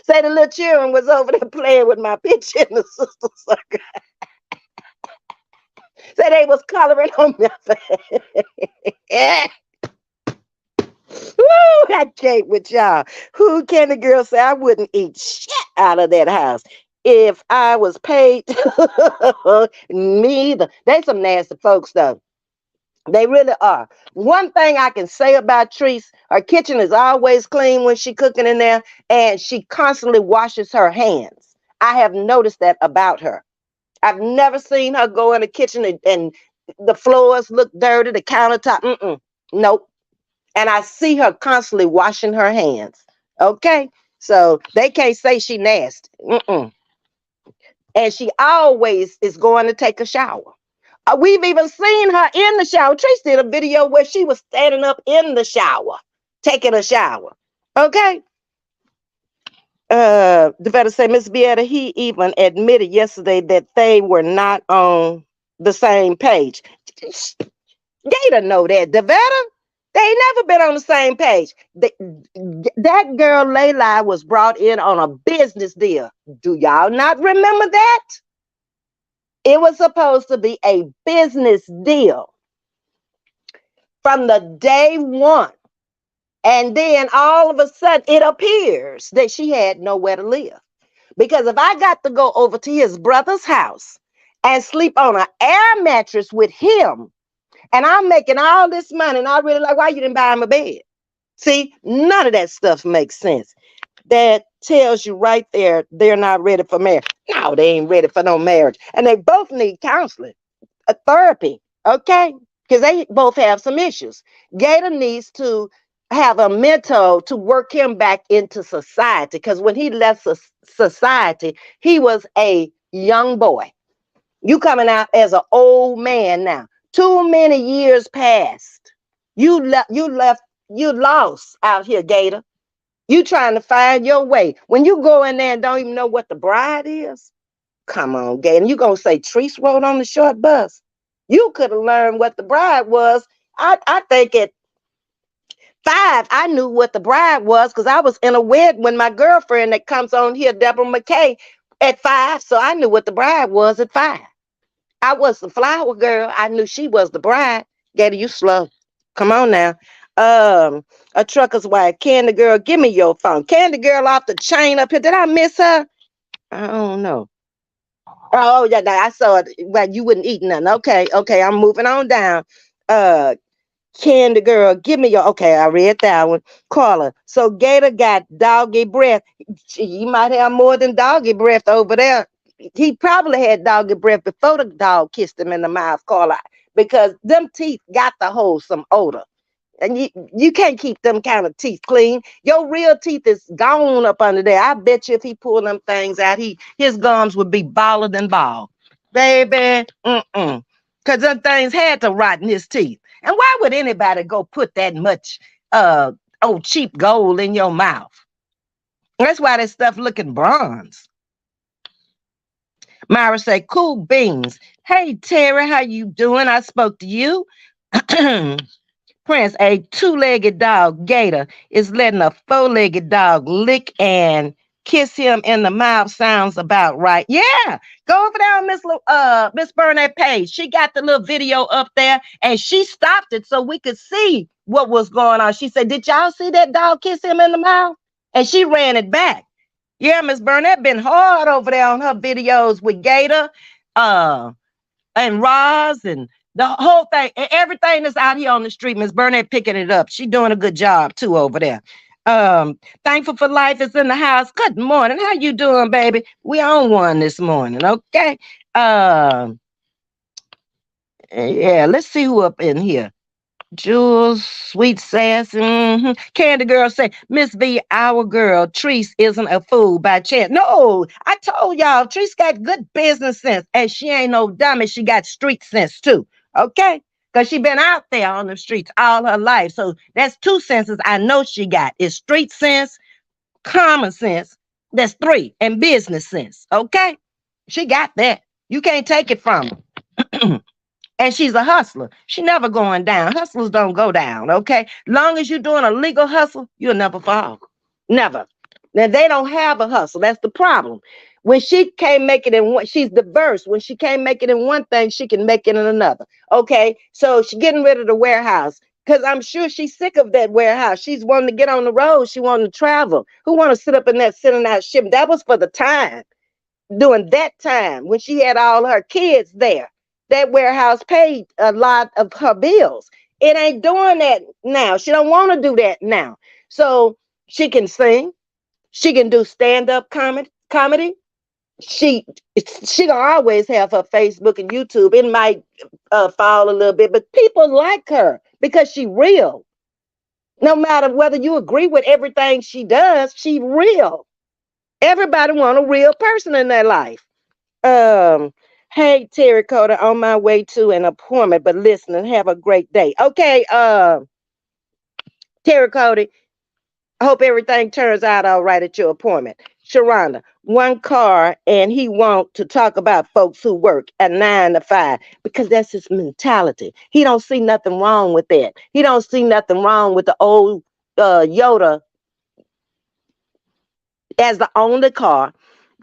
Say the little children was over there playing with my picture in the sister circle. Say they was coloring on my face. Woo, I can't with y'all. Who can the girl say I wouldn't eat shit out of that house if I was paid? Me either. They some nasty folks though. They really are. One thing I can say about Treese, her kitchen is always clean when she cooking in there, and she constantly washes her hands. I have noticed that about her. I've never seen her go in the kitchen and the floors look dirty, the countertop. Nope. And I see her constantly washing her hands. Okay, so they can't say she nasty. And she always is going to take a shower. We've even seen her in the shower. Trace did a video where she was standing up in the shower, taking a shower. Okay. The better say, Miss Beata, he even admitted yesterday that they were not on the same page. Gator know that. The veteran, they ain't never been on the same page. That girl Layla was brought in on a business deal. Do y'all not remember that? It was supposed to be a business deal from the day one. And then all of a sudden it appears that she had nowhere to live. Because if I got to go over to his brother's house and sleep on an air mattress with him, and I'm making all this money, and I really like, why you didn't buy him a bed? See, none of that stuff makes sense. That tells you right there they're not ready for marriage. No, they ain't ready for no marriage. And they both need counseling, a therapy, okay? Because they both have some issues. Gator needs to have a mentor to work him back into society. Because when he left society, he was a young boy. You coming out as an old man now. Too many years passed. You lost out here, Gator. You trying to find your way. When you go in there and don't even know what the bride is, come on, Gator. You gonna say Treese rode on the short bus? You could have learned what the bride was. I think at 5, I knew what the bride was because I was in a wedding when my girlfriend that comes on here, Deborah McKay, at 5. So I knew what the bride was at 5. I was the flower girl. I knew she was the bride. Gator, you slow. Come on now. A trucker's wife, Candy Girl, give me your phone. Candy Girl off the chain up here. Did I miss her? I don't know. Oh, yeah, I saw it. Well, you wouldn't eat nothing. Okay, I'm moving on down. Uh, Candy Girl, give me your. Okay, I read that one. Carla. So Gator got doggy breath. He might have more than doggy breath over there. He probably had doggy breath before the dog kissed him in the mouth, Carla, because them teeth got to hold some odor. And you can't keep them kind of teeth clean. Your real teeth is gone up under there. I bet you if he pulled them things out, his gums would be baller than ball. Baby, because them things had to rot in his teeth. And why would anybody go put that much uh cheap gold in your mouth? That's why that stuff looking bronze. Myra say, cool beans. Hey Terry, how you doing? I spoke to you. Prince, a two-legged dog, Gator, is letting a four-legged dog lick and kiss him in the mouth. Sounds about right. Yeah, go over there on Miss Burnett page. She got the little video up there, and she stopped it so we could see what was going on. She said, "Did y'all see that dog kiss him in the mouth?" And she ran it back. Yeah, Miss Burnett been hard over there on her videos with Gator. And Roz and the whole thing, and everything that's out here on the street. Miss Burnett picking it up. She doing a good job too over there. Thankful for life is in the house. Good morning. How you doing, baby? We on one this morning, okay? Um, yeah, let's see who up in here. Jules, sweet sass. Candy girl say, Ms.V, our girl, Treese isn't a fool by chance. No, I told y'all, Treese got good business sense. And she ain't no dummy. She got street sense too. Okay? Because she been out there on the streets all her life. So that's two senses I know she got. It's street sense, common sense. That's three. And business sense. Okay? She got that. You can't take it from her. And she's a hustler. She never going down. Hustlers don't go down, okay? Long as you're doing a legal hustle, you'll never fall. Never. Now, they don't have a hustle. That's the problem. When she can't make it in one, she's diverse. When she can't make it in one thing, she can make it in another. Okay? So she's getting rid of the warehouse because I'm sure she's sick of that warehouse. She's wanting to get on the road. She wanting to travel. Who want to sit up in that sitting out shipping? That was for the time. During that time when she had all her kids there, that warehouse paid a lot of her bills. It ain't doing that now. She don't want to do that now. So she can sing, she can do stand-up comedy. She she gonna always have her Facebook and YouTube. It might fall a little bit, but people like her because she real. No matter whether you agree with everything she does, she real. Everybody want a real person in their life. Um, hey Terracotta, on my way to an appointment, but listen and have a great day. Okay, Terracotta, I hope everything turns out all right at your appointment. Sharonda, one car, and he want to talk about folks who work at 9 to 5 because that's his mentality. He don't see nothing wrong with that. He don't see nothing wrong with the old Yoda as the only car,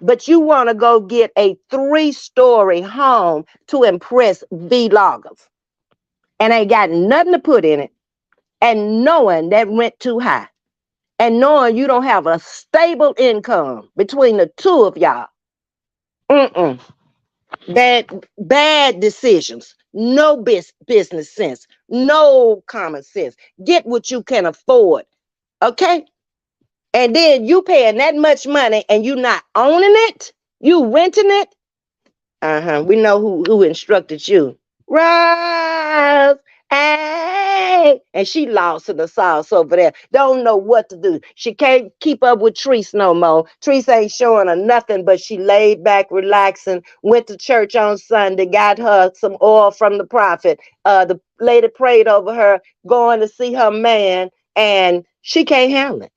but you want to go get a 3-story home to impress vloggers and ain't got nothing to put in it, and knowing that rent too high, and knowing you don't have a stable income between the two of y'all. Mm-mm. Bad decisions. No business sense. No common sense. Get what you can afford. Okay? And then you paying that much money and you not owning it, you renting it. We know who instructed you. Roz, hey, and she lost in the sauce over there. Don't know what to do. She can't keep up with Treese no more. Treese ain't showing her nothing, but she laid back, relaxing. Went to church on Sunday, got her some oil from the prophet. The lady prayed over her, going to see her man, and she can't handle it.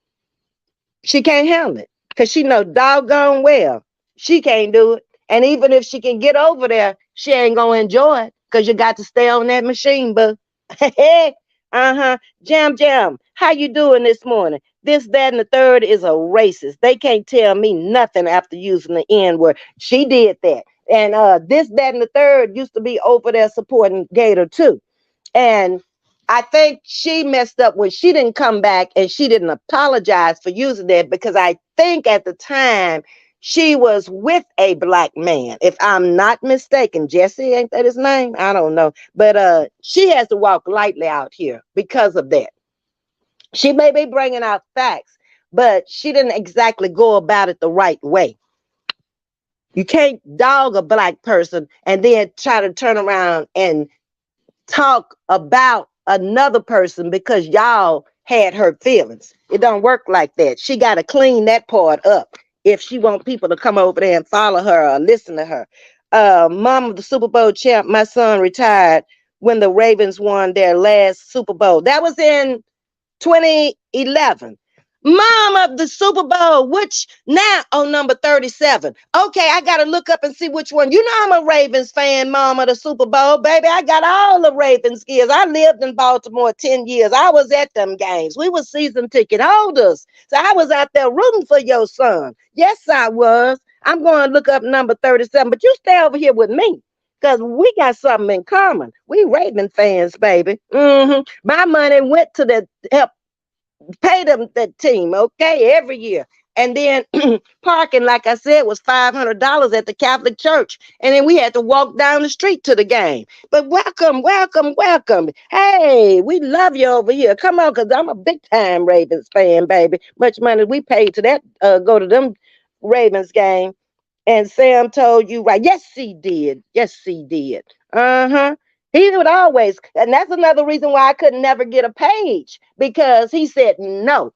She can't handle it because she know doggone well she can't do it. And even if she can get over there, she ain't gonna enjoy it because you got to stay on that machine, boo. Jam. How you doing this morning? This, that, and the third is a racist. They can't tell me nothing after using the N word. She did that. And this, that, and the third used to be over there supporting Gator too. And I think she messed up when she didn't come back and she didn't apologize for using that, because I think at the time she was with a black man, if I'm not mistaken. Jesse, ain't that his name? I don't know. But she has to walk lightly out here because of that. She may be bringing out facts, but she didn't exactly go about it the right way. You can't dog a black person and then try to turn around and talk about another person because y'all had hurt feelings. It don't work like that. She got to clean that part up if she want people to come over there and follow her or listen to her. mom of the Super Bowl champ, my son retired when the Ravens won their last Super Bowl. That was in 2011. Mom of the Super Bowl, which now on number 37. Okay, I got to look up and see which one. You know, I'm a Ravens fan, mom of the Super Bowl. Baby, I got all the Ravens gears. I lived in Baltimore 10 years. I was at them games. We were season ticket holders. So I was out there rooting for your son. Yes, I was. I'm going to look up number 37, but you stay over here with me because we got something in common. We Raven fans, baby. My money went to the help pay them that team, okay, every year. And then parking, like I said, was $500 at the Catholic Church. And then we had to walk down the street to the game. But welcome, welcome, welcome. Hey, we love you over here. Come on, because I'm a big time Ravens fan, baby. Much money we paid to that, go to them Ravens game. And Sam told you right. Yes, he did. Yes, he did. Uh-huh. He would always, and that's another reason why I could never get a page because he said, no,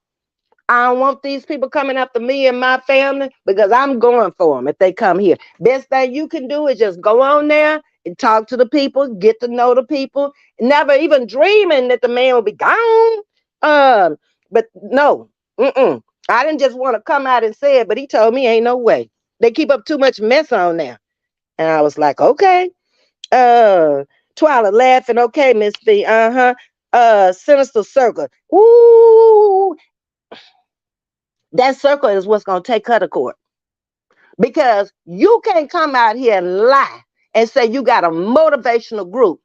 I don't want these people coming after me and my family because I'm going for them if they come here. Best thing you can do is just go on there and talk to the people, get to know the people, never even dreaming that the man will be gone. But no, I didn't just want to come out and say it, but he told me ain't no way. They keep up too much mess on there. And I was like, okay. Twyla laughing, okay, Ms.V. Sinister Circle. Ooh, that circle is what's gonna take her to court. Because you can't come out here and lie and say you got a motivational group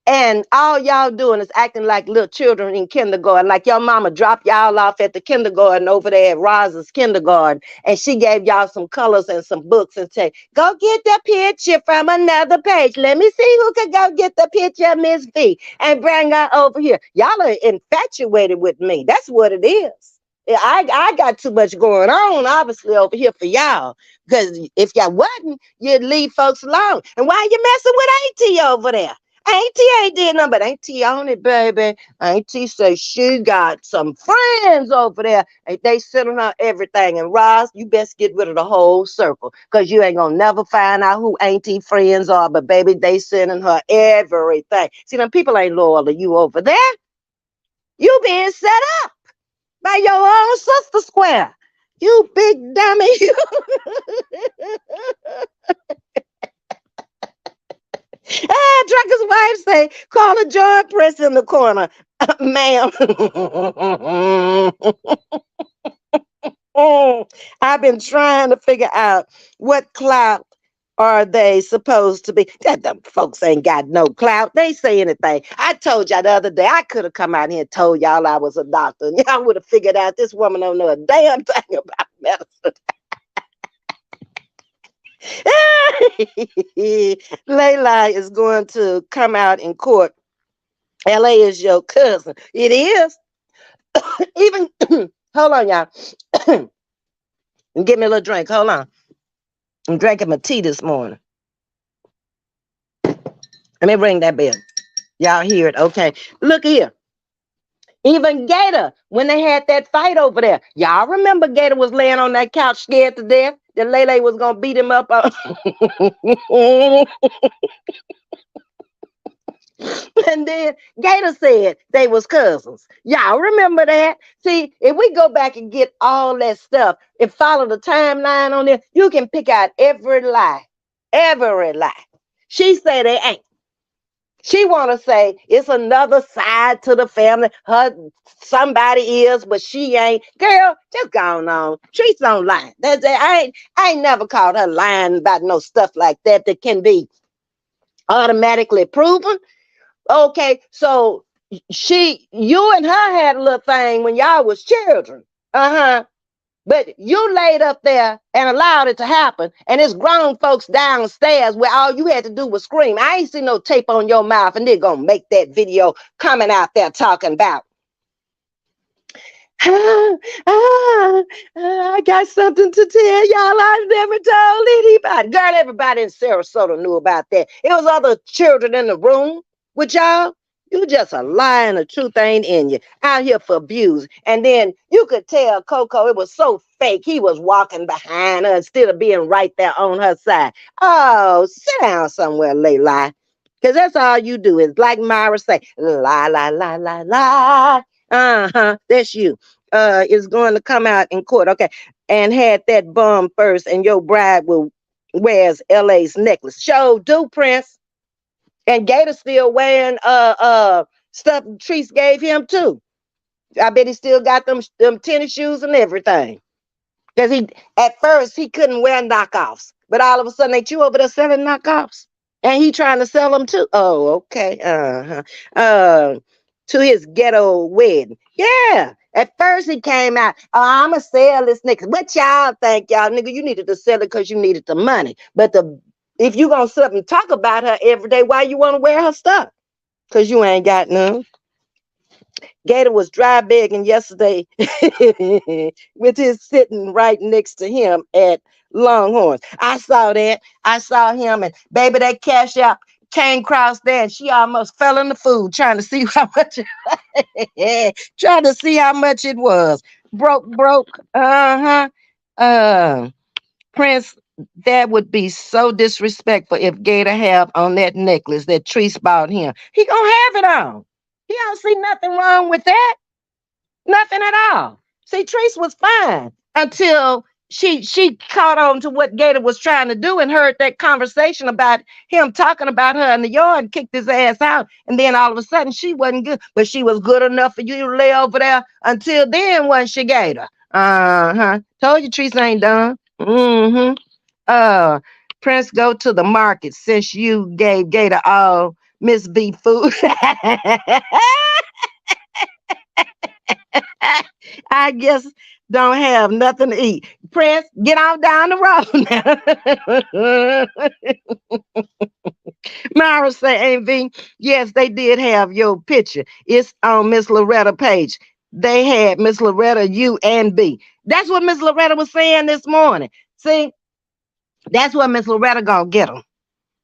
and all y'all doing is acting like little children in kindergarten, like your mama dropped y'all off at the kindergarten over there at Rosa's kindergarten, and she gave y'all some colors and some books and said, go get the picture from another page. Let me see who can go get the picture of Miss V and bring her over here. Y'all are infatuated with me. That's what it is. I got too much going on, obviously, over here for y'all. Because if y'all wasn't, you'd leave folks alone. And why you messing with Auntie over there? Auntie ain't did nothing, but Auntie on it, baby. Auntie say she got some friends over there. And they sending her everything. And Roz, you best get rid of the whole circle. Because you ain't gonna never find out who Auntie friends are. But baby, they sending her everything. See, them people ain't loyal to you over there. You being set up by your own sister square. You big dummy. Trucker's wife say, call a joint press in the corner. Ma'am. I've been trying to figure out what clout are they supposed to be. That them folks ain't got no clout. They say anything. I told y'all the other day I could have come out here and told y'all I was a doctor. And y'all would have figured out this woman don't know a damn thing about medicine. Layla is going to come out in court. LA is your cousin. It is. Even hold on, y'all. And give me a little drink. Hold on. I'm drinking my tea this morning. Let me ring that bell. Y'all hear it? Okay. Look here. Even Gator, when they had that fight over there, y'all remember Gator was laying on that couch scared to death that Lele was gonna beat him up. And then Gator said they was cousins. Y'all remember that? See, if we go back and get all that stuff and follow the timeline on there, you can pick out every lie. Every lie. She said they ain't. She want to say it's another side to the family. Somebody is, but she ain't. Girl, just go on. She's don't lie. I ain't never called her lying about no stuff like that that can be automatically proven. Okay, so you and her had a little thing when y'all was children. Uh-huh. But you laid up there and allowed it to happen. And it's grown folks downstairs where all you had to do was scream. I ain't seen no tape on your mouth, and they're going to make that video coming out there talking about, I got something to tell y'all I never told anybody. Girl, everybody in Sarasota knew about that. It was other children in the room with y'all. You just a lie and the truth ain't in you. Out here for abuse. And then you could tell Coco it was so fake. He was walking behind her instead of being right there on her side. Oh, sit down somewhere, Layla. Because that's all you do is like Myra say, lie, lie, lie, lie, lie. Uh-huh. That's you. Is going to come out in court. Okay. And had that bum first, and your bride will wears LA's necklace. Show do, Prince. And Gator still wearing stuff Treese gave him too. I bet he still got them tennis shoes and everything. Because he at first he couldn't wear knockoffs. But all of a sudden they you over there selling knockoffs. And he trying to sell them too. Oh, okay. Uh-huh. To his ghetto wedding. Yeah. At first he came out, oh, I'ma sell this nigga. What y'all think, y'all nigga? You needed to sell it because you needed the money. But the if you gonna sit up and talk about her every day, why you wanna wear her stuff? Cause you ain't got none. Gator was dry begging yesterday with his sitting right next to him at Longhorns. I saw that. I saw him and baby that cash out came across there and she almost fell in the food trying to see how much trying to see how much it was. Broke. Uh-huh. Uh Prince, that would be so disrespectful if Gator have on that necklace that Treese bought him. He gonna have it on. He don't see nothing wrong with that. Nothing at all. See, Trace was fine until she caught on to what Gator was trying to do and heard that conversation about him talking about her in the yard and kicked his ass out. And then all of a sudden she wasn't good, but she was good enough for you to lay over there until then when she Gator. Uh-huh. Told you Trees ain't done. Mm-hmm. Uh Prince, go to the market since you gave Gator all Ms.V food. I guess don't have nothing to eat. Prince, get on down the road now. Myra say, Ms.V, yes, they did have your picture. It's on Miss Loretta page. They had Miss Loretta, you, and B. That's what Miss Loretta was saying this morning. See, that's what Miss Loretta gonna get them.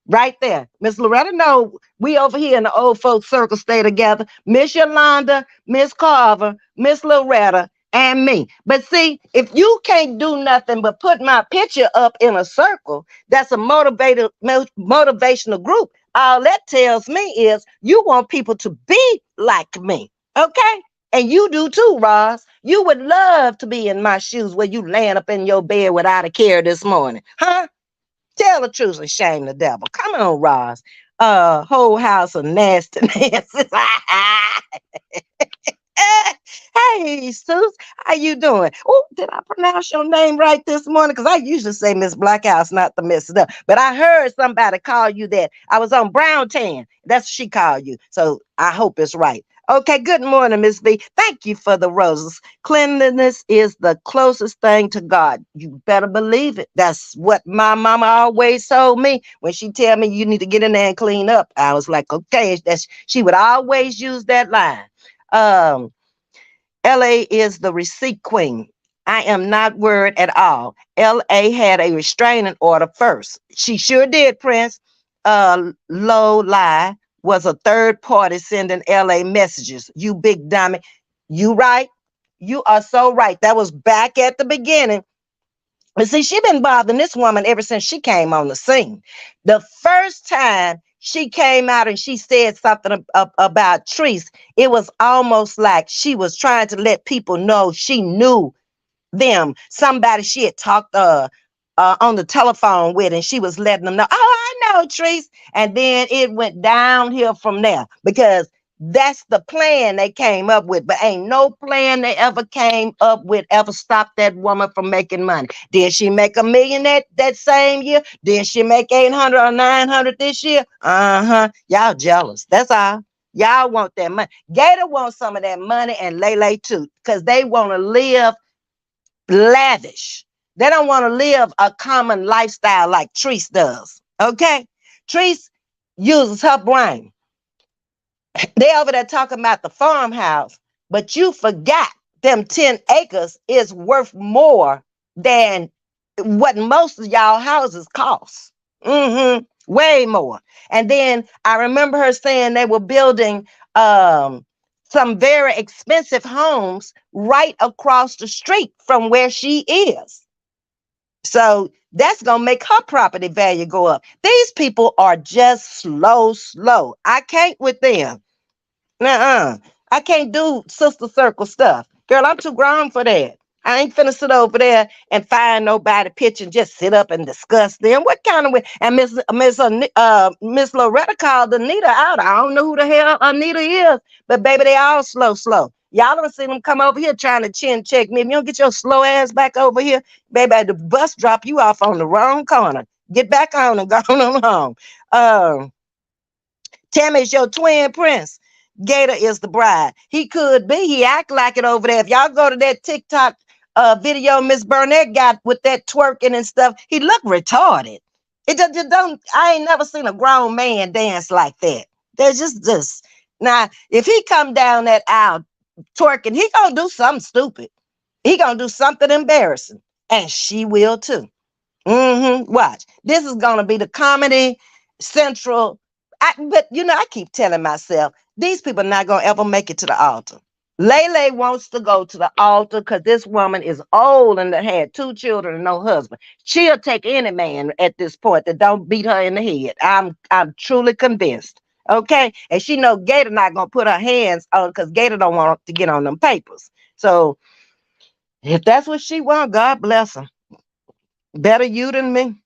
Right there. Miss Loretta know we over here in the old folks circle stay together. Miss Yolanda, Miss Carver, Miss Loretta, and me. But see, if you can't do nothing but put my picture up in a circle, that's a motivational group. All that tells me is you want people to be like me. Okay? And you do too, Roz. You would love to be in my shoes where you laying up in your bed without a care this morning. Huh? Tell the truth and shame the devil. Come on, Roz. Whole house of nastiness. Hey, Sus, how you doing? Oh, did I pronounce your name right this morning? Because I usually say Miss Blackhouse, not to mess it up. But I heard somebody call you that. I was on Brown Tan. That's what she called you. So I hope it's right. Okay, good morning, Miss V. Thank you for the roses. Cleanliness is the closest thing to God. You better believe it. That's what my mama always told me when she tell me you need to get in there and clean up. I was like, okay, that's she would always use that line. Um, LA is the receipt queen. I am not worried at all. LA had a restraining order first. She sure did, Prince. Low lie was a third party sending LA messages. You big dummy. You right. You are so right. That was back at the beginning. But see, she been bothering this woman ever since she came on the scene. The first time she came out and she said something about Treese, it was almost like she was trying to let people know she knew them. Somebody she had talked on the telephone with, and she was letting them know, oh, I know, Treese. And then it went downhill from there because that's the plan they came up with, but ain't no plan they ever came up with ever stopped that woman from making money. Did she make $1 million that same year? Did she make 800 or 900 this year? Uh-huh. Y'all jealous. That's all. Y'all want that money. Gator wants some of that money and Lele too, because they want to live lavish. They don't want to live a common lifestyle like Treese does. Okay? Treese uses her brain. They over there talking about the farmhouse, but you forgot them 10 acres is worth more than what most of y'all houses cost. Way more. And then I remember her saying they were building um, some very expensive homes right across the street from where she is. So that's going to make her property value go up. These people are just slow, slow. I can't with them. Nuh-uh. I can't do sister circle stuff. Girl, I'm too grown for that. I ain't finna sit over there and find nobody pitch and just sit up and discuss them. What kind of way? And Miss Loretta called Anita out. I don't know who the hell Anita is, but baby, they all slow, slow. Y'all don't see them come over here trying to chin check me. If you don't get your slow ass back over here, baby, the bus drop you off on the wrong corner. Get back on and go on home. Um, Tammy's your twin prince. Gator is the bride. He could be. He act like it over there. If y'all go to that TikTok video Miss Burnett got with that twerking and stuff, he look retarded. It just don't. I ain't never seen a grown man dance like that. There's just now. If he come down that aisle twerking, he gonna do something stupid. He gonna do something embarrassing, and she will too. Watch. This is gonna be the comedy central. But I keep telling myself these people are not gonna ever make it to the altar. Lele wants to go to the altar because this woman is old and had 2 children and no husband. She'll take any man at this point that don't beat her in the head. I'm truly convinced. Okay, and she know Gator not gonna put her hands on because Gator don't want to get on them papers. So if that's what she want, God bless her. Better you than me.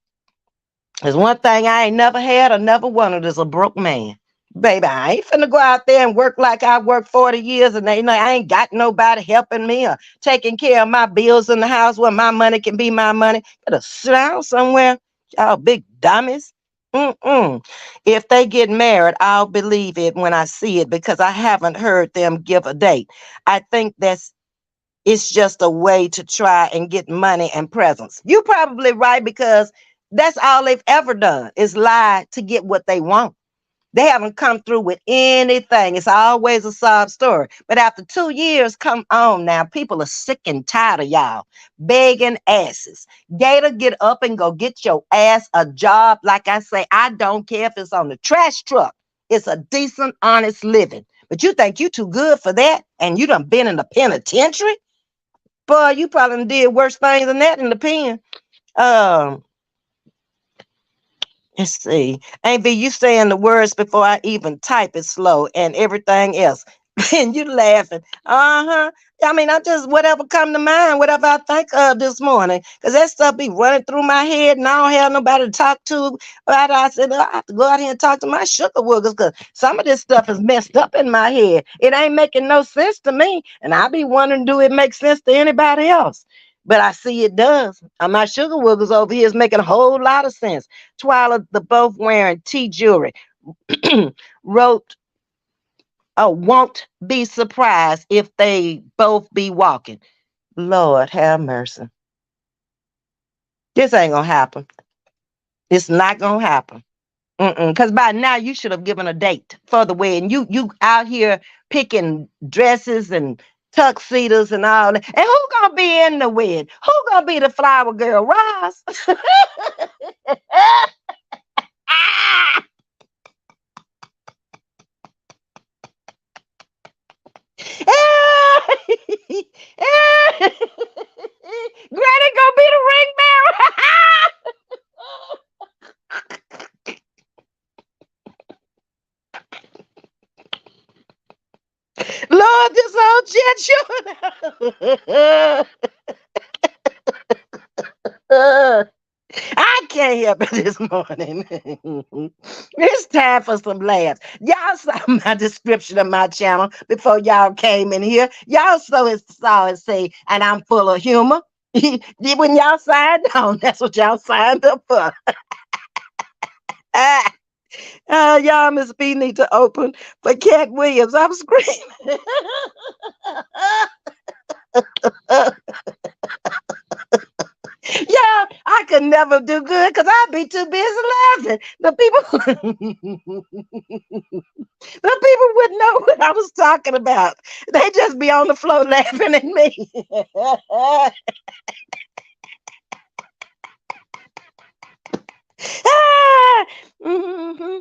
There's one thing I ain't never had or never wanted is a broke man. Baby, I ain't finna go out there and work like I worked 40 years and I ain't got nobody helping me or taking care of my bills in the house where my money can be my money. Better sit down somewhere, y'all big dummies. If they get married, I'll believe it when I see it because I haven't heard them give a date. I think it's just a way to try and get money and presents. You probably right because that's all they've ever done is lie to get what they want. They haven't come through with anything. It's always a sob story. But after 2 years, come on now. People are sick and tired of y'all begging asses. Gator, get up and go get your ass a job. Like I say, I don't care if it's on the trash truck. It's a decent, honest living. But you think you too good for that? And you done been in the penitentiary? Boy, you probably did worse things than that in the pen. Um, let's see. Ain't be you saying the words before I even type it slow and everything else. And you laughing. Uh-huh. I mean, I just whatever come to mind, whatever I think of this morning. Because that stuff be running through my head and I don't have nobody to talk to. But I said, I have to go out here and talk to my sugar woogers because some of this stuff is messed up in my head. It ain't making no sense to me. And I be wondering, do it make sense to anybody else? But I see it does. And my sugar woogers over here is making a whole lot of sense. Twyla, the both wearing tea jewelry, wrote, oh, won't be surprised if they both be walking. Lord have mercy. This ain't gonna happen. It's not gonna happen. Because by now you should have given a date for the wedding. You out here picking dresses and tuxedos and all that. And who gonna be in the wedding? Who gonna be the flower girl? Ross. Granny gonna be the ring bearer. Lord, this old jet showing. I can't help it this morning. It's time for some laughs. Y'all saw my description of my channel before y'all came in here. Y'all saw it say, and I'm full of humor. When y'all signed on, that's what y'all signed up for. Y'all, Ms.V need to open for Cat Williams. I'm screaming. Yeah, I could never do good because I'd be too busy laughing. The people wouldn't know what I was talking about. They just be on the floor laughing at me. Hmm.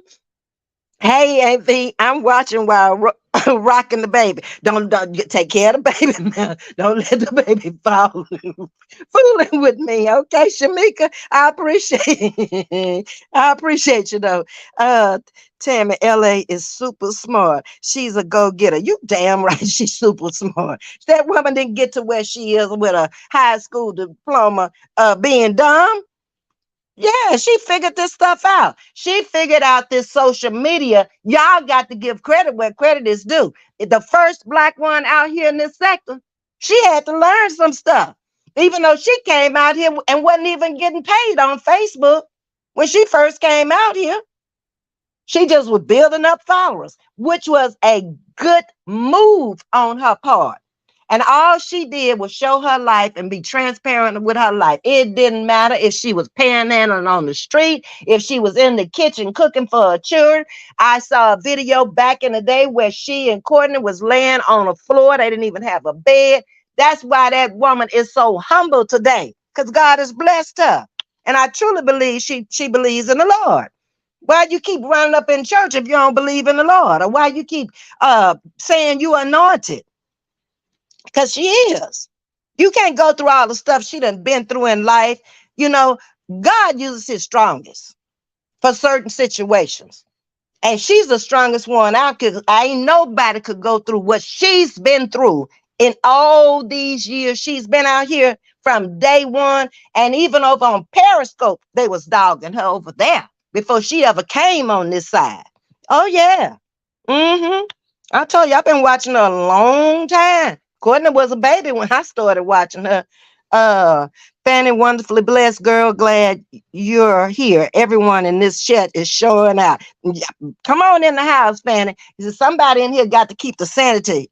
Hey, Ms.V, I'm watching while rocking the baby. Don't take care of the baby now. Don't let the baby fall fooling with me, okay, Shamika? I appreciate I appreciate you though. Uh, Tammy, LA is super smart. She's a go-getter. You damn right she's super smart. That woman didn't get to where she is with a high school diploma being dumb. Yeah, she figured this stuff out. She figured out this social media. Y'all got to give credit where credit is due. The first black one out here in this sector, she had to learn some stuff. Even though she came out here and wasn't even getting paid on Facebook when she first came out here. She just was building up followers, which was a good move on her part. And all she did was show her life and be transparent with her life. It didn't matter if she was panhandling on the street, if she was in the kitchen cooking for her children. I saw a video back in the day where she and Courtney was laying on the floor. They didn't even have a bed. That's why that woman is so humble today, because God has blessed her. And I truly believe she believes in the Lord. Why you keep running up in church if you don't believe in the Lord? Or why you keep saying you anointed? Because she is. You can't go through all the stuff she done been through in life. You know, God uses his strongest for certain situations. And she's the strongest one out because I ain't nobody could go through what she's been through in all these years. She's been out here from day one. And even over on Periscope, they was dogging her over there before she ever came on this side. Oh, yeah. Mm-hmm. I told you, I've been watching her a long time. Courtney was a baby when I started watching her. Uh, Fanny, wonderfully blessed girl, glad you're here. Everyone in this chat is showing out. Yeah, come on in the house, Fanny. Somebody in here got to keep the sanity,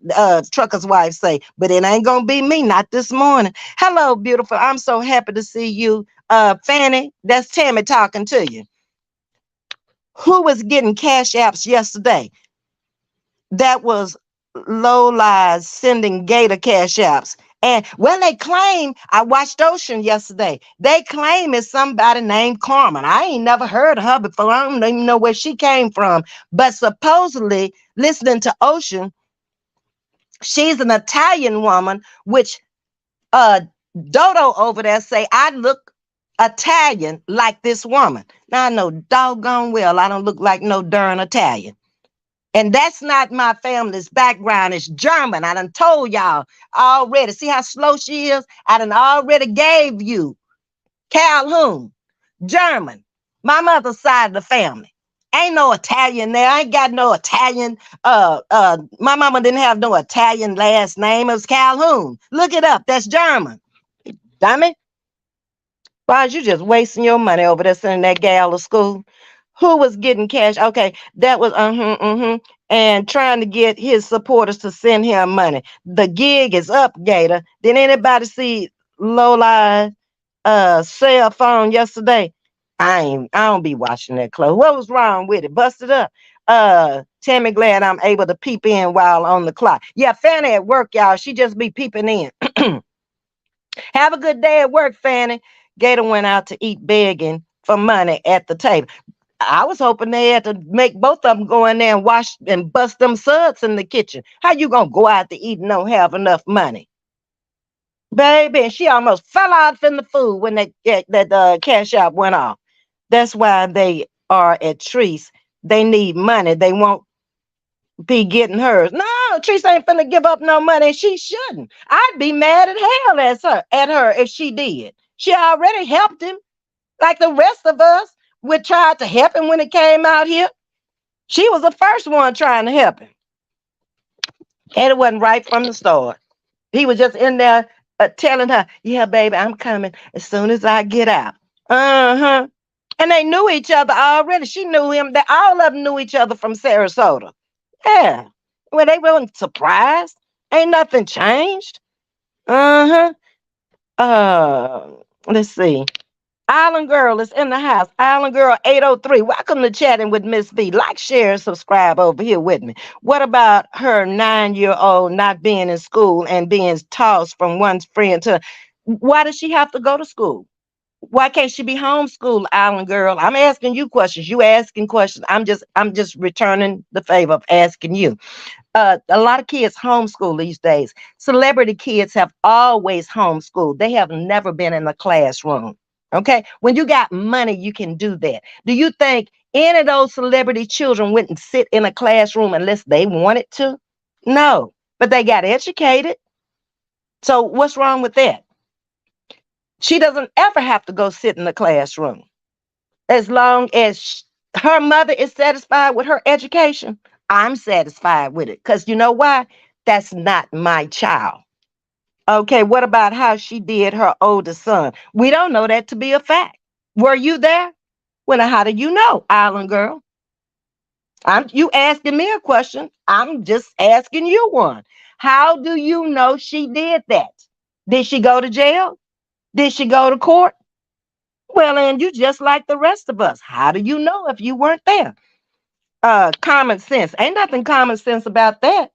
trucker's wife say, but it ain't gonna be me, not this morning. Hello, beautiful. I'm so happy to see you. Fanny, that's Tammy talking to you. Who was getting cash apps yesterday? That was low lies sending Gator cash apps. And well, they claim, I watched Ocean yesterday. They claim it's somebody named Carmen. I ain't never heard of her before. I don't even know where she came from. But supposedly, listening to Ocean, she's an Italian woman, which uh Dodo over there say, I look Italian like this woman. Now I know doggone well I don't look like no darn Italian. And that's not my family's background. It's German. I done told y'all already. See how slow she is? I done already gave you Calhoun, German. My mother's side of the family. Ain't no Italian there. I ain't got no Italian. My mama didn't have no Italian last name. It was Calhoun. Look it up. That's German. Dummy. Why is you just wasting your money over there sending that gal to school? Who was getting cash? Okay, that was and trying to get his supporters to send him money. The gig is up, Gator. Did anybody see Lola cell phone yesterday? I don't be watching that close. What was wrong with it? Busted up. Tammy glad I'm able to peep in while on the clock. Yeah, Fanny at work, y'all. She just be peeping in. Have a good day at work, Fanny. Gator went out to eat begging for money at the table. I was hoping they had to make both of them go in there and wash and bust them suds in the kitchen. How you gonna go out to eat and don't have enough money? Baby, and she almost fell out from the food when that cash out went off. That's why they are at Treese. They need money. They won't be getting hers. No, Treese ain't finna give up no money. She shouldn't. I'd be mad at hell at her if she did. She already helped him. Like the rest of us, we tried to help him when he came out here. She was the first one trying to help him. And it wasn't right from the start. He was just in there telling her, yeah, baby, I'm coming as soon as I get out. Uh-huh. And they knew each other already. She knew him. All of them knew each other from Sarasota. Yeah. Well, they weren't surprised. Ain't nothing changed. Uh-huh. Let's see. Island Girl is in the house. Island Girl 803. Welcome to chatting with Ms.V. Like, share, and subscribe over here with me. What about her 9-year-old not being in school and being tossed from one friend to? Why does she have to go to school? Why can't she be homeschooled, Island girl? I'm asking you questions. You asking questions. I'm just returning the favor of asking you. A lot of kids homeschool these days. Celebrity kids have always homeschooled. They have never been in a classroom. Okay. When you got money, you can do that. Do you think any of those celebrity children wouldn't sit in a classroom unless they wanted to? No, but they got educated. So what's wrong with that? She doesn't ever have to go sit in the classroom as long as her mother is satisfied with her education. I'm satisfied with it because you know why? That's not my child. Okay, what about how she did her oldest son? We don't know that to be a fact. Were you there? Well, now, how do you know, Island girl? I'm you asking me a question. I'm just asking you one. How do you know she did that? Did she go to jail? Did she go to court? Well, and you just like the rest of us. How do you know if you weren't there? Common sense. Ain't nothing common sense about that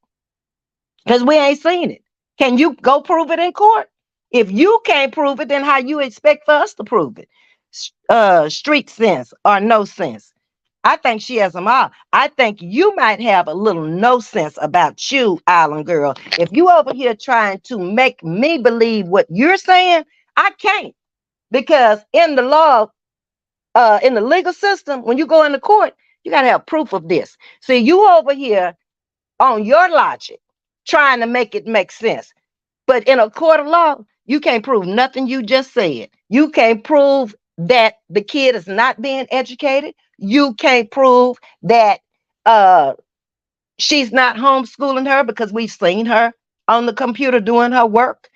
because we ain't seen it. Can you go prove it in court? If you can't prove it, then how you expect for us to prove it? Street sense or no sense? I think she has them all. I think you might have a little no sense about you, Island girl. If you over here trying to make me believe what you're saying, I can't because in the law, in the legal system, when you go into court, you got to have proof of this. See, you over here on your logic, trying to make it make sense. But in a court of law, you can't prove nothing you just said. You can't prove that the kid is not being educated. You can't prove that uh, she's not homeschooling her because we've seen her on the computer doing her work.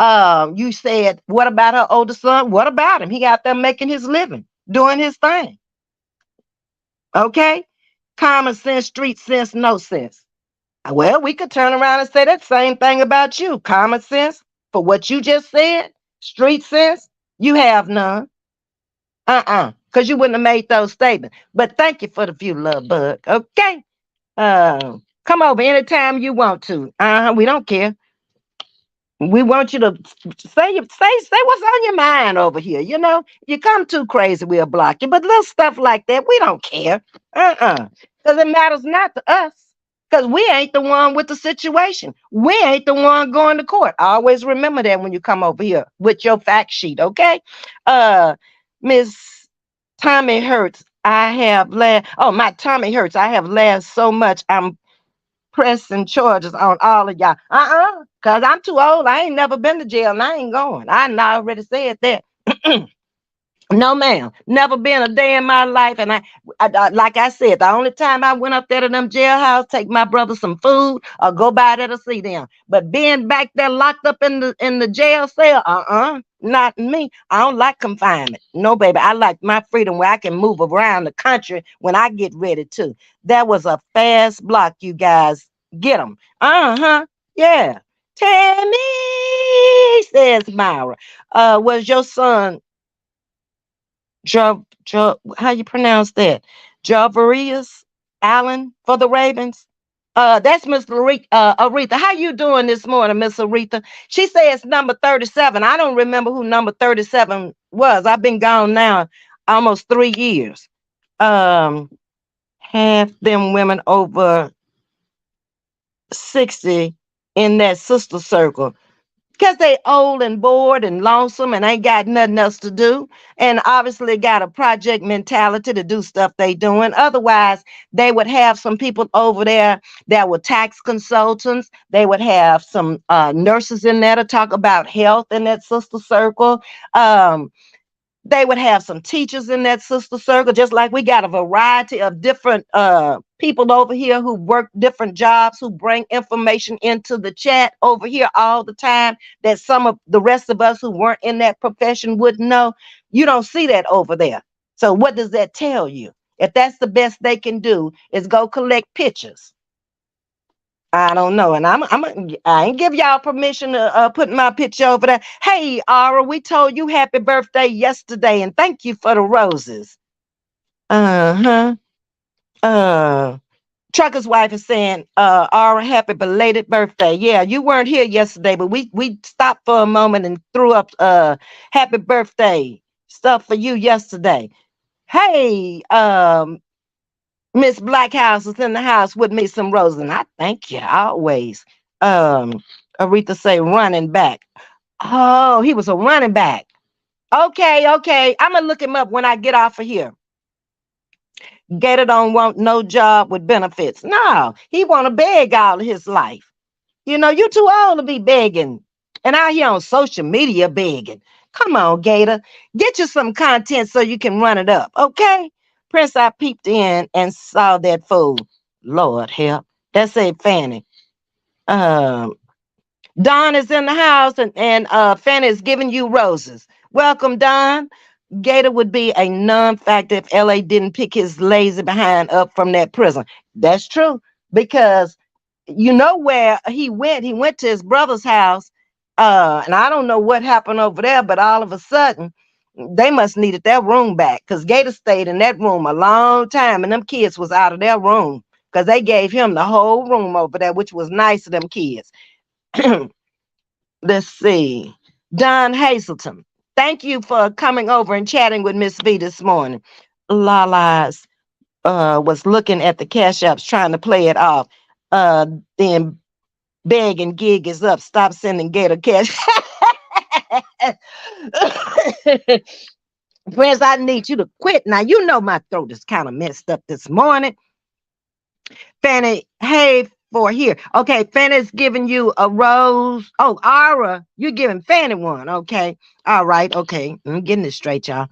You said, what about her older son? What about him? He out there making his living, doing his thing. Okay? Common sense, street sense, no sense. Well, we could turn around and say that same thing about you. Common sense for what you just said, street sense, you have none. Because you wouldn't have made those statements. But thank you for the view, love bug. Okay? Come over anytime you want to. We don't care. We want you to say what's on your mind over here. You know, you come too crazy, we'll block you. But little stuff like that, we don't care. Because it matters not to us. Because we ain't the one with the situation. We ain't the one going to court. Always remember that when you come over here with your fact sheet, okay? Miss Tommy Hurts, I have laughed. Oh, my Tommy Hurts, I have laughed so much. I'm pressing charges on all of y'all. Because I'm too old. I ain't never been to jail and I ain't going. I already said that. No, ma'am. Never been a day in my life. And like I said, the only time I went up there to them jailhouse, take my brother some food or go by there to see them. But being back there locked up in the jail cell, not me. I don't like confinement. No, baby. I like my freedom where I can move around the country when I get ready to. That was a fast block, you guys. Get them. Yeah. Tammy, says Myra. Was your son how you pronounce that? Javarius Allen for the Ravens. That's Miss Aretha. How you doing this morning, Miss Aretha? She says number 37. I don't remember who number 37 was. I've been gone now almost 3 years. Um, Half them women over 60 in that sister circle because they old and bored and lonesome and ain't got nothing else to do, and obviously got a project mentality to do stuff they doing. Otherwise, they would have some people over there that were tax consultants. They would have some nurses in there to talk about health in that sister circle. They would have some teachers in that sister circle, just like we got a variety of different people over here who work different jobs, who bring information into the chat over here all the time that some of the rest of us who weren't in that profession wouldn't know. You don't see that over there. So what does that tell you? If that's the best they can do is go collect pictures. I don't know, and I ain't give y'all permission to put my picture over there. Hey, Ara, we told you happy birthday yesterday, and thank you for the roses. Uh-huh. Uh, Trucker's wife is saying, Ara, happy belated birthday. Yeah, you weren't here yesterday, but we stopped for a moment and threw up happy birthday. stuff for you yesterday. Hey, Miss Blackhouse is in the house with me some roses, and I thank you always. Um, Aretha say running back. Oh, he was a running back. Okay, okay. I'm gonna look him up when I get off of here. Gator don't want no job with benefits. No, he want to beg all of his life. You know, you too old to be begging. And out here on social media begging. Come on, Gator. Get you some content so you can run it up, okay? Prince, I peeped in and saw that fool. Lord help. That's a Fanny. Um, Don is in the house and Fanny is giving you roses. Welcome, Don. Gator would be a non-factor if LA didn't pick his lazy behind up from that prison. That's true. Because you know where he went. He went to his brother's house. And I don't know what happened over there, but all of a sudden, they must needed their room back because Gator stayed in that room a long time, and them kids was out of their room because they gave him the whole room over there, which was nice of them kids. Let's see. Don Hazelton, thank you for coming over and chatting with Miss V this morning. Lala's was looking at the cash apps trying to play it off. Then Beg and Gig is up. Stop sending Gator cash. Friends, I need you to quit. Now, you know my throat is kind of messed up this morning. Fanny, hey, for here. Okay, Fanny's giving you a rose. Oh, Ara, you're giving Fanny one. Okay. All right. Okay. I'm getting this straight, y'all.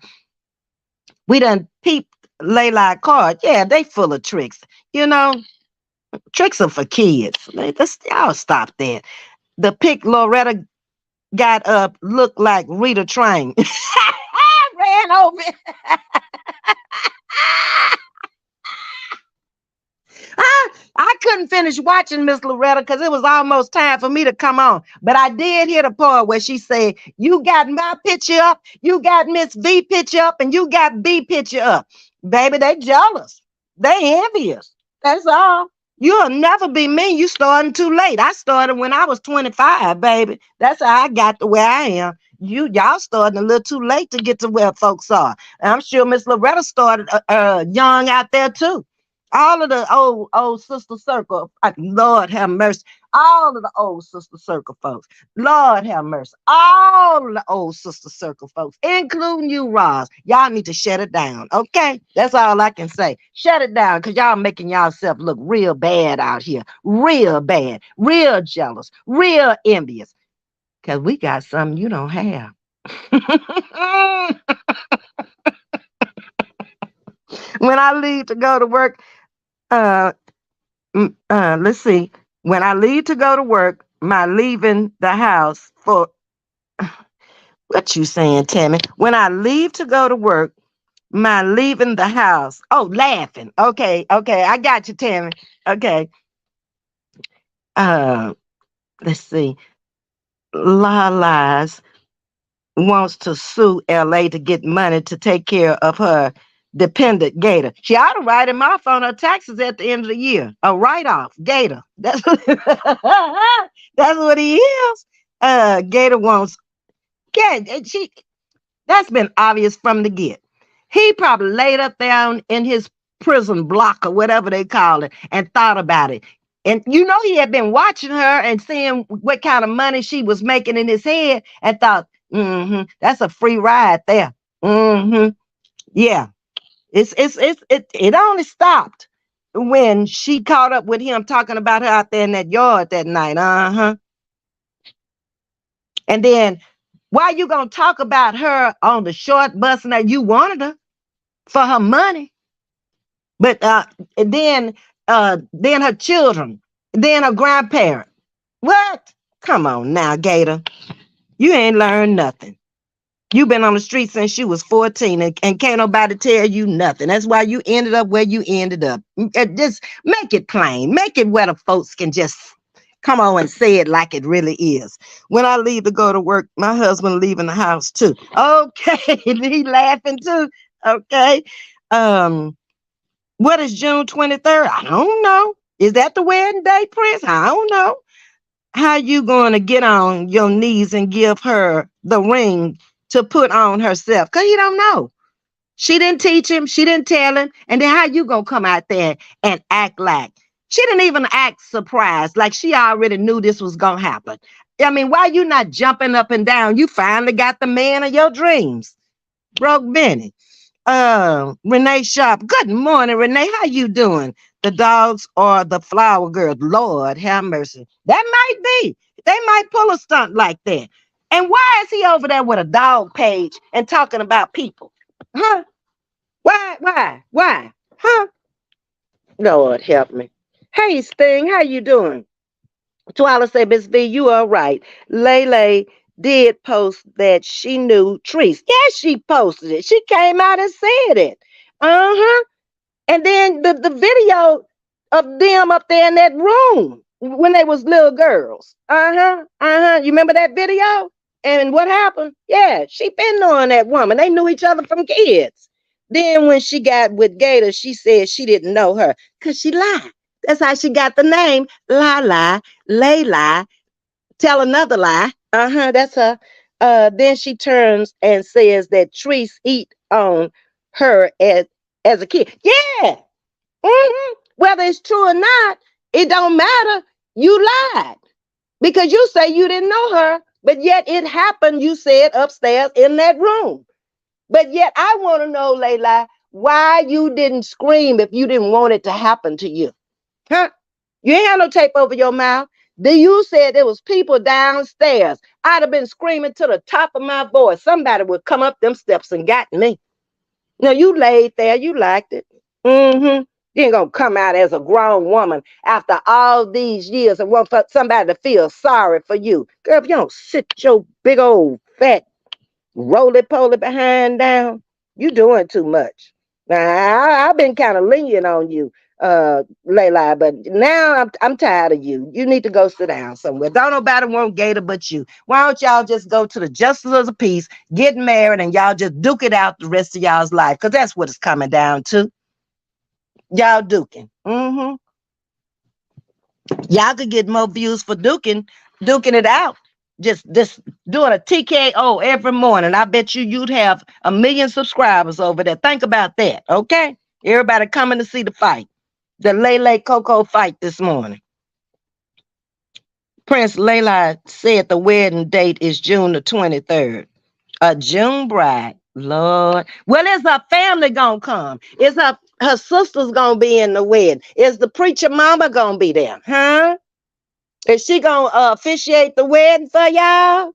We done peeped Layla card. Yeah, they full of tricks. You know, tricks are for kids. Y'all stop that. The pic Loretta got up looked like Rita Train. Ran over. I couldn't finish watching Miss Loretta because it was almost time for me to come on. But I did hear the part where she said, you got my picture up, you got Miss V picture up, and you got B picture up. Baby, they jealous. They envious. That's all. You'll never be me. You starting too late. I started when I was 25, baby. That's how I got to where I am. Y'all starting a little too late to get to where folks are. And I'm sure Miss Loretta started young out there too. All of the old sister circle, Lord have mercy. All of the old sister circle folks, Lord have mercy. All of the old sister circle folks, including you, Roz. Y'all need to shut it down, okay? That's all I can say. Shut it down, because y'all making yourself look real bad out here. Real bad, real jealous, real envious. Because we got something you don't have. When I leave to go to work, uh, let's see. When I leave to go to work, my leaving the house for what you saying, Tammy? When I leave to go to work, my leaving the house. Oh, laughing. Okay, okay, I got you, Tammy. Okay. Uh, let's see. Lala's wants to sue LA to get money to take care of her dependent Gator. She ought to write him off on her taxes at the end of the year. A write-off, Gator. That's what, that's what he is. Gator wants. Yeah, that's been obvious from the get. He probably laid up down in his prison block or whatever they call it and thought about it. And you know he had been watching her and seeing what kind of money she was making in his head and thought, that's a free ride there. Yeah. It only stopped when she caught up with him talking about her out there in that yard that night. And then why you gonna talk about her on the short bus and that you wanted her for her money? But and then her children, then her grandparent. What? Come on now, Gator. You ain't learned nothing. You've been on the street since you was 14 and can't nobody tell you nothing. That's why you ended up where you ended up. Just make it plain. Make it where the folks can just come on and say it like it really is. When I leave to go to work, my husband leaving the house too. Okay, he laughing too. Okay. What is June 23rd? I don't know. Is that the wedding day, Prince? I don't know. How you going to get on your knees and give her the ring to put on herself? Because he don't know. She didn't teach him. She didn't tell him. And then how you going to come out there and act like? She didn't even act surprised, like she already knew this was going to happen. I mean, why you not jumping up and down? You finally got the man of your dreams. Broke Benny. Renee Sharp. Good morning, Renee. How you doing? The dogs or the flower girls? Lord have mercy. That might be. They might pull a stunt like that. And why is he over there with a dog page and talking about people? Huh? Why? Huh? Lord help me. Hey, Sting, how you doing? Twila say, Ms.V, you are right. Lele did post that she knew Treese. Yes, she posted it. She came out and said it. Uh-huh. And then the video of them up there in that room when they was little girls. You remember that video? And what happened? Yeah, she been knowing that woman. They knew each other from kids. Then when she got with Gator, she said she didn't know her because she lied. That's how she got the name. Lie, lay lie, tell another lie. That's her. Then she turns and says that Treese eat on her as a kid. Yeah. Whether it's true or not, it don't matter. You lied because you say you didn't know her, but yet it happened, you said, upstairs in that room. But yet I want to know, Layla, why you didn't scream if you didn't want it to happen to you. Huh? You ain't had no tape over your mouth. You said there was people downstairs. I'd have been screaming to the top of my voice. Somebody would come up them steps and got me. No, you laid there. You liked it. You ain't gonna come out as a grown woman after all these years and want for somebody to feel sorry for you. Girl, if you don't sit your big old fat roly-poly behind down, you doing too much. Now, I've been kind of lenient on you, Layla, but now I'm tired of you. You need to go sit down somewhere. Don't nobody want Gator but you. Why don't y'all just go to the justice of the peace, get married, and y'all just duke it out the rest of y'all's life? Because that's what it's coming down to. Y'all duking. Y'all could get more views for duking it out. Just doing a TKO every morning. I bet you'd have 1 million subscribers over there. Think about that, okay? Everybody coming to see the fight. The Lele Coco fight this morning. Prince Layla said the wedding date is June the 23rd. A June bride. Lord. Well, is her family gonna come? Is her sister's gonna be in the wedding? Is the preacher mama gonna be there? Huh? Is she gonna officiate the wedding for y'all?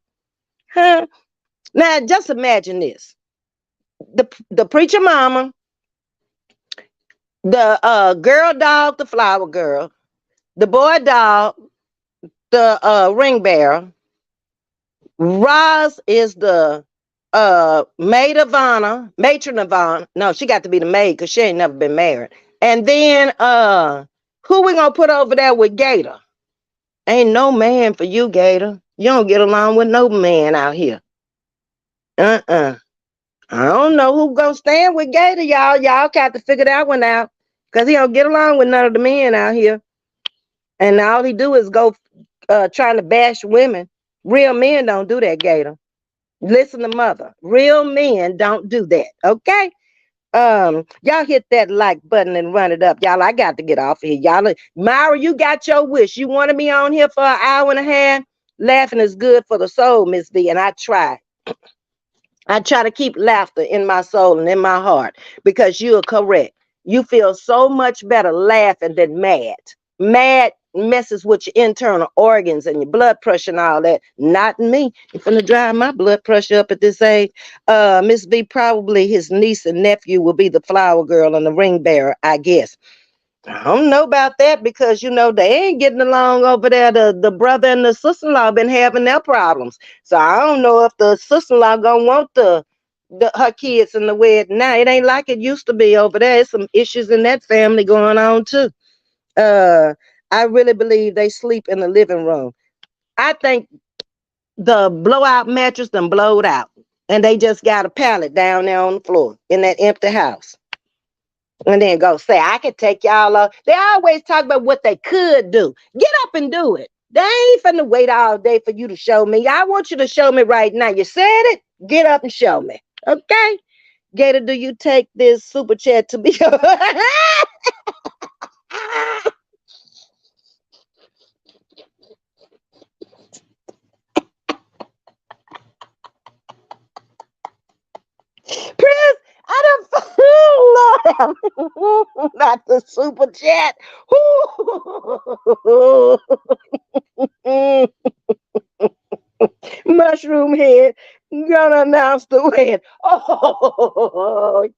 Huh? Now, just imagine this. The preacher mama, the girl dog, the flower girl, the boy dog, the ring bearer. Roz is the maid of honor, matron of honor. No, she got to be the maid because she ain't never been married. And then who we gonna put over there with Gator? Ain't no man for you, Gator. You don't get along with no man out here. I don't know who gonna stand with Gator, y'all. Y'all got to figure that one out. Because he don't get along with none of the men out here. And all he do is go trying to bash women. Real men don't do that, Gator. Listen to mother. Real men don't do that. Okay? Y'all hit that like button and run it up. Y'all, I got to get off of here. Y'all, Myra, you got your wish. You wanted me on here for an hour and a half? Laughing is good for the soul, Miss V, and I try. I try to keep laughter in my soul and in my heart because you are correct. You feel so much better laughing than mad. Mad messes with your internal organs and your blood pressure and all that. Not me. You're finna drive my blood pressure up at this age. Ms.V, probably his niece and nephew will be the flower girl and the ring bearer, I guess. I don't know about that because, they ain't getting along over there. The brother and the sister-in-law been having their problems. So I don't know if the sister-in-law gonna want her kids in the wedding. Now, it ain't like it used to be over there. There's some issues in that family going on, too. I really believe they sleep in the living room. I think the blowout mattress done blowed out. And they just got a pallet down there on the floor in that empty house. And then go say, I could take y'all off. They always talk about what they could do. Get up and do it. They ain't finna wait all day for you to show me. I want you to show me right now. You said it. Get up and show me. Okay? Gator, do you take this super chat to be Prince, I don't Lord, not the super chat. Mushroom head gonna announce the win. Oh,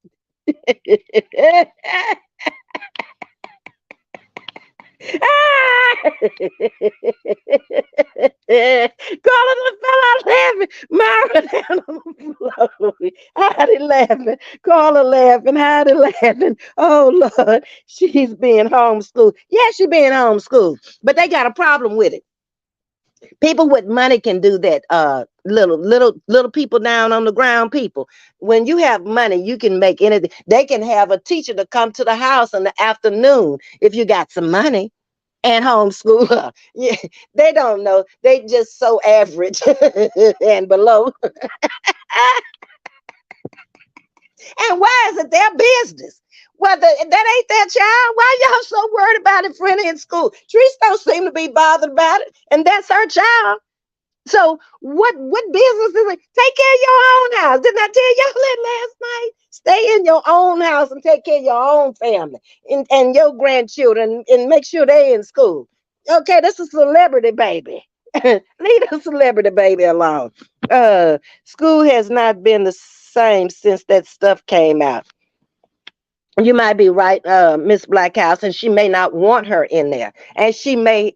Carla fell out laughing. Myra down on the floor. Heidi laughing. Carla laughing. Heidi laughing. Oh Lord, she's being homeschooled. Yeah, she's being homeschooled, but they got a problem with it. People with money can do that. Little people down on the ground people. When you have money, you can make anything. They can have a teacher to come to the house in the afternoon if you got some money and homeschool her. Yeah, they don't know. They just so average and below. And why is it their business? Well, that ain't their child. Why y'all so worried about it for in school? Trees don't seem to be bothered about it, and that's her child. So what business is it? Take care of your own house. Didn't I tell y'all that last night? Stay in your own house and take care of your own family and your grandchildren and make sure they in school. Okay, this is a celebrity baby. Leave the celebrity baby alone. School has not been the same since that stuff came out. You might be right, Miss Blackhouse, and she may not want her in there, and she may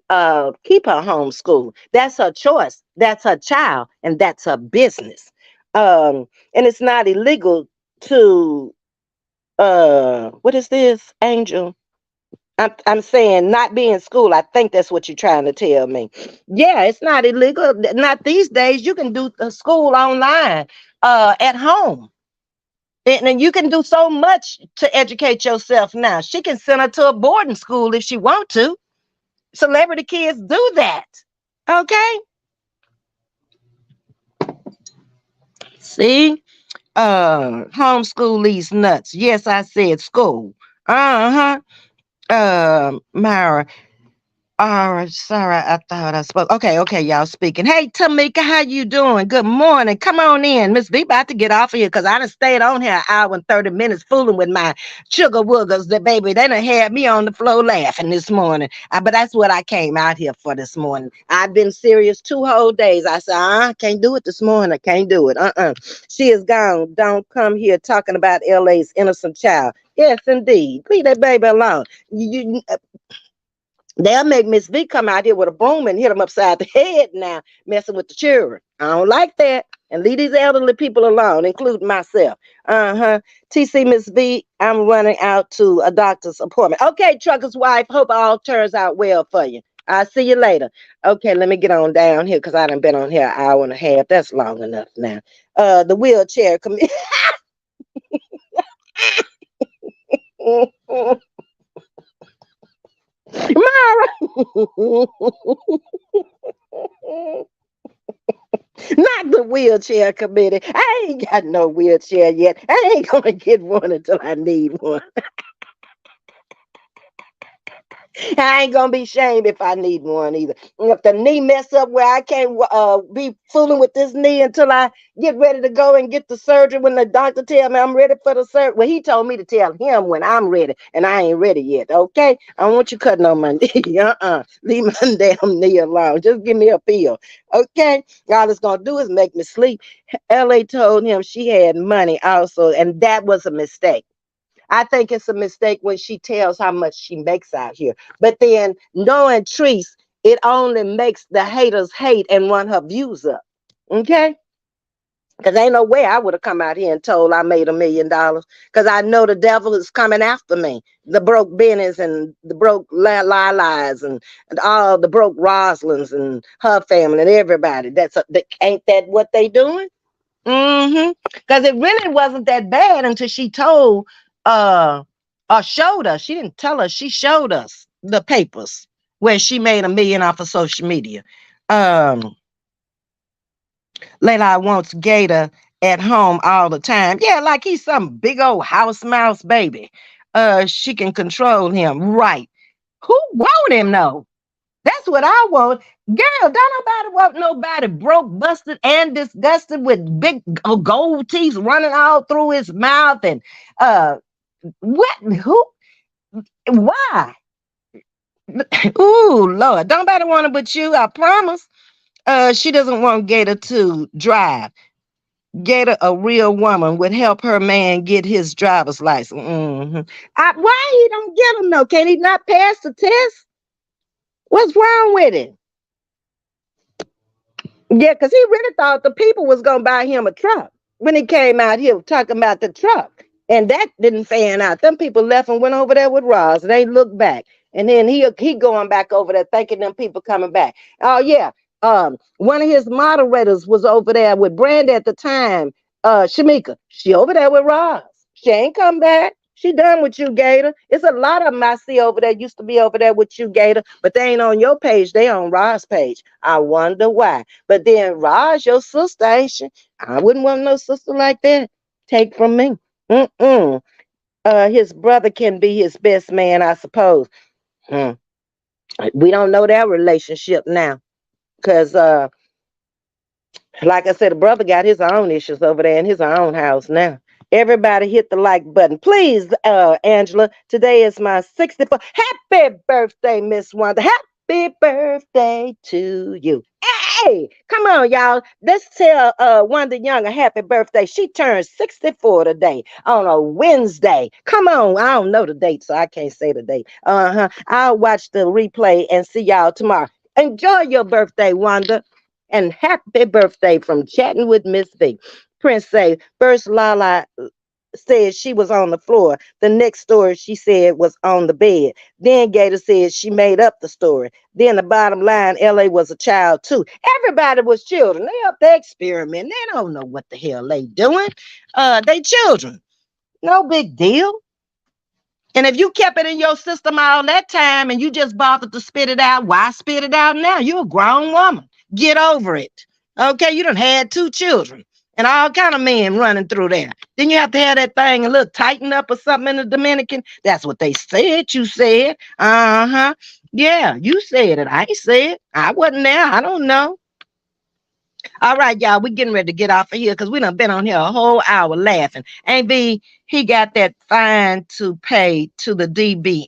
keep her homeschool. That's her choice. That's her child, and that's her business. And it's not illegal to what is this, Angel? I'm saying not be in school. I think that's what you're trying to tell me. Yeah, it's not illegal. Not these days. You can do school online at home. And you can do so much to educate yourself now. She can send her to a boarding school if she want to. Celebrity kids do that. Okay? See? Homeschool these nuts. Yes, I said school. Uh-huh. Myra, all right, sorry, I thought I spoke. Okay, y'all speaking. Hey, Tamika, how you doing? Good morning. Come on in. Ms.V about to get off of here because I done stayed on here an hour and 30 minutes fooling with my sugar woogers. That baby, they done had me on the floor laughing this morning. But that's what I came out here for this morning. I've been serious 2 whole days. I said, I can't do it this morning. I can't do it. She is gone. Don't come here talking about LA's innocent child. Yes, indeed. Leave that baby alone. They'll make Ms.V come out here with a broom and hit them upside the head now, messing with the children. I don't like that. And leave these elderly people alone, including myself. TC Ms.V, I'm running out to a doctor's appointment. Okay, trucker's wife, hope all turns out well for you. I'll see you later. Okay, let me get on down here because I done been on here an hour and a half. That's long enough now. The wheelchair committee. Mara. Not the wheelchair committee. I ain't got no wheelchair yet. I ain't gonna get one until I need one. I ain't gonna be shamed if I need one either. If the knee mess up where I can't be fooling with this knee until I get ready to go and get the surgery when the doctor tell me I'm ready for the surgery. Well, he told me to tell him when I'm ready, and I ain't ready yet. Okay, I don't want you cutting on my knee. Leave my damn knee alone. Just give me a pill. Okay, all it's gonna do is make me sleep. La told him she had money also, and that was a mistake. I think it's a mistake when she tells how much she makes out here. But then knowing Treese, it only makes the haters hate and run her views up. Okay? Because ain't no way I would have come out here and told I made $1 million. Because I know the devil is coming after me. The broke Bennies and the broke Lilas and all the broke Roslins and her family and everybody. Ain't that what they doing? Because it really wasn't that bad until she told uh or showed us. She didn't tell us, she showed us the papers where she made $1 million off of social media. Layla wants Gator at home all the time. Yeah, like he's some big old house mouse baby. She can control him. Right. Who want him though? That's what I want. Girl, don't nobody want nobody broke, busted, and disgusted with big gold teeth running all through his mouth. And what? Who? Why? Ooh, Lord. Don't nobody want it but you, I promise. She doesn't want Gator to drive. Gator, a real woman, would help her man get his driver's license. Why he don't get him though? Can he not pass the test? What's wrong with it? Yeah, because he really thought the people was gonna buy him a truck when he came out here talking about the truck. And that didn't fan out. Them people left and went over there with Roz. They looked back. And then he going back over there thinking them people coming back. Oh yeah. One of his moderators was over there with Brandy at the time. Shamika. She over there with Roz. She ain't come back. She done with you, Gator. It's a lot of them I see over there used to be over there with you, Gator, but they ain't on your page. They on Roz's page. I wonder why. But then Roz, your sister, ain't she? I wouldn't want no sister like that. Take from me. Mm-mm. His brother can be his best man, I suppose. Hmm. We don't know their relationship now. Cause like I said, the brother got his own issues over there in his own house now. Everybody hit the like button. Please, Angela. Today is my 64th. Happy birthday, Miss Wanda. Happy birthday to you. Hey, come on, y'all. Let's tell Wanda Young a happy birthday. She turned 64 today on a Wednesday. Come on. I don't know the date, so I can't say the date. I'll watch the replay and see y'all tomorrow. Enjoy your birthday, Wanda. And happy birthday from Chatting with Ms. V. Prince say, first Lala said she was on the floor. The next story she said was on the bed. Then Gator said she made up the story. Then the bottom line, LA was a child too. Everybody was children. They up there experimenting. They don't know what the hell they doing. They children. No big deal. And if you kept it in your system all that time and you just bothered to spit it out, why spit it out now? You're a grown woman. Get over it. Okay, you done had two children and all kind of men running through there. Then you have to have that thing a little tightened up or something in the Dominican. That's what they said you said. Uh-huh. Yeah, you said it. I ain't said it. I wasn't there. I don't know. All right, y'all, we getting ready to get off of here because we done been on here a whole hour laughing. Ain't B, he got that fine to pay to the DMB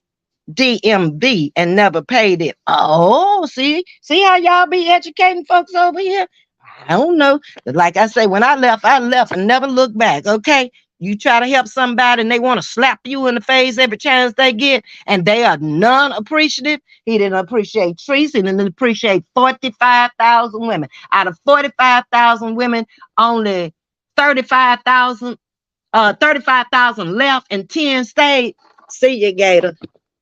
and never paid it. Oh, see how y'all be educating folks over here? I don't know. Like I say, when I left and never looked back. Okay. You try to help somebody and they want to slap you in the face every chance they get, and they are non-appreciative. He didn't appreciate Trees. He didn't appreciate 45,000 women. Out of 45,000 women, only 35,000 35,000 left and 10 stayed. See you, Gator.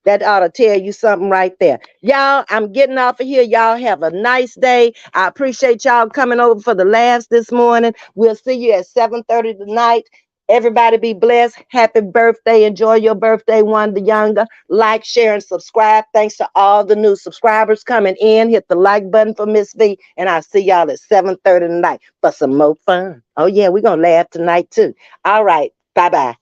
That ought to tell you something right there. Y'all, I'm getting off of here. Y'all have a nice day. I appreciate y'all coming over for the laughs this morning. We'll see you at 7:30 tonight. Everybody be blessed. Happy birthday. Enjoy your birthday, Wanda Younger. Like, share, and subscribe. Thanks to all the new subscribers coming in. Hit the like button for Miss V. And I'll see y'all at 7:30 tonight for some more fun. Oh, yeah, we're going to laugh tonight, too. All right. Bye-bye.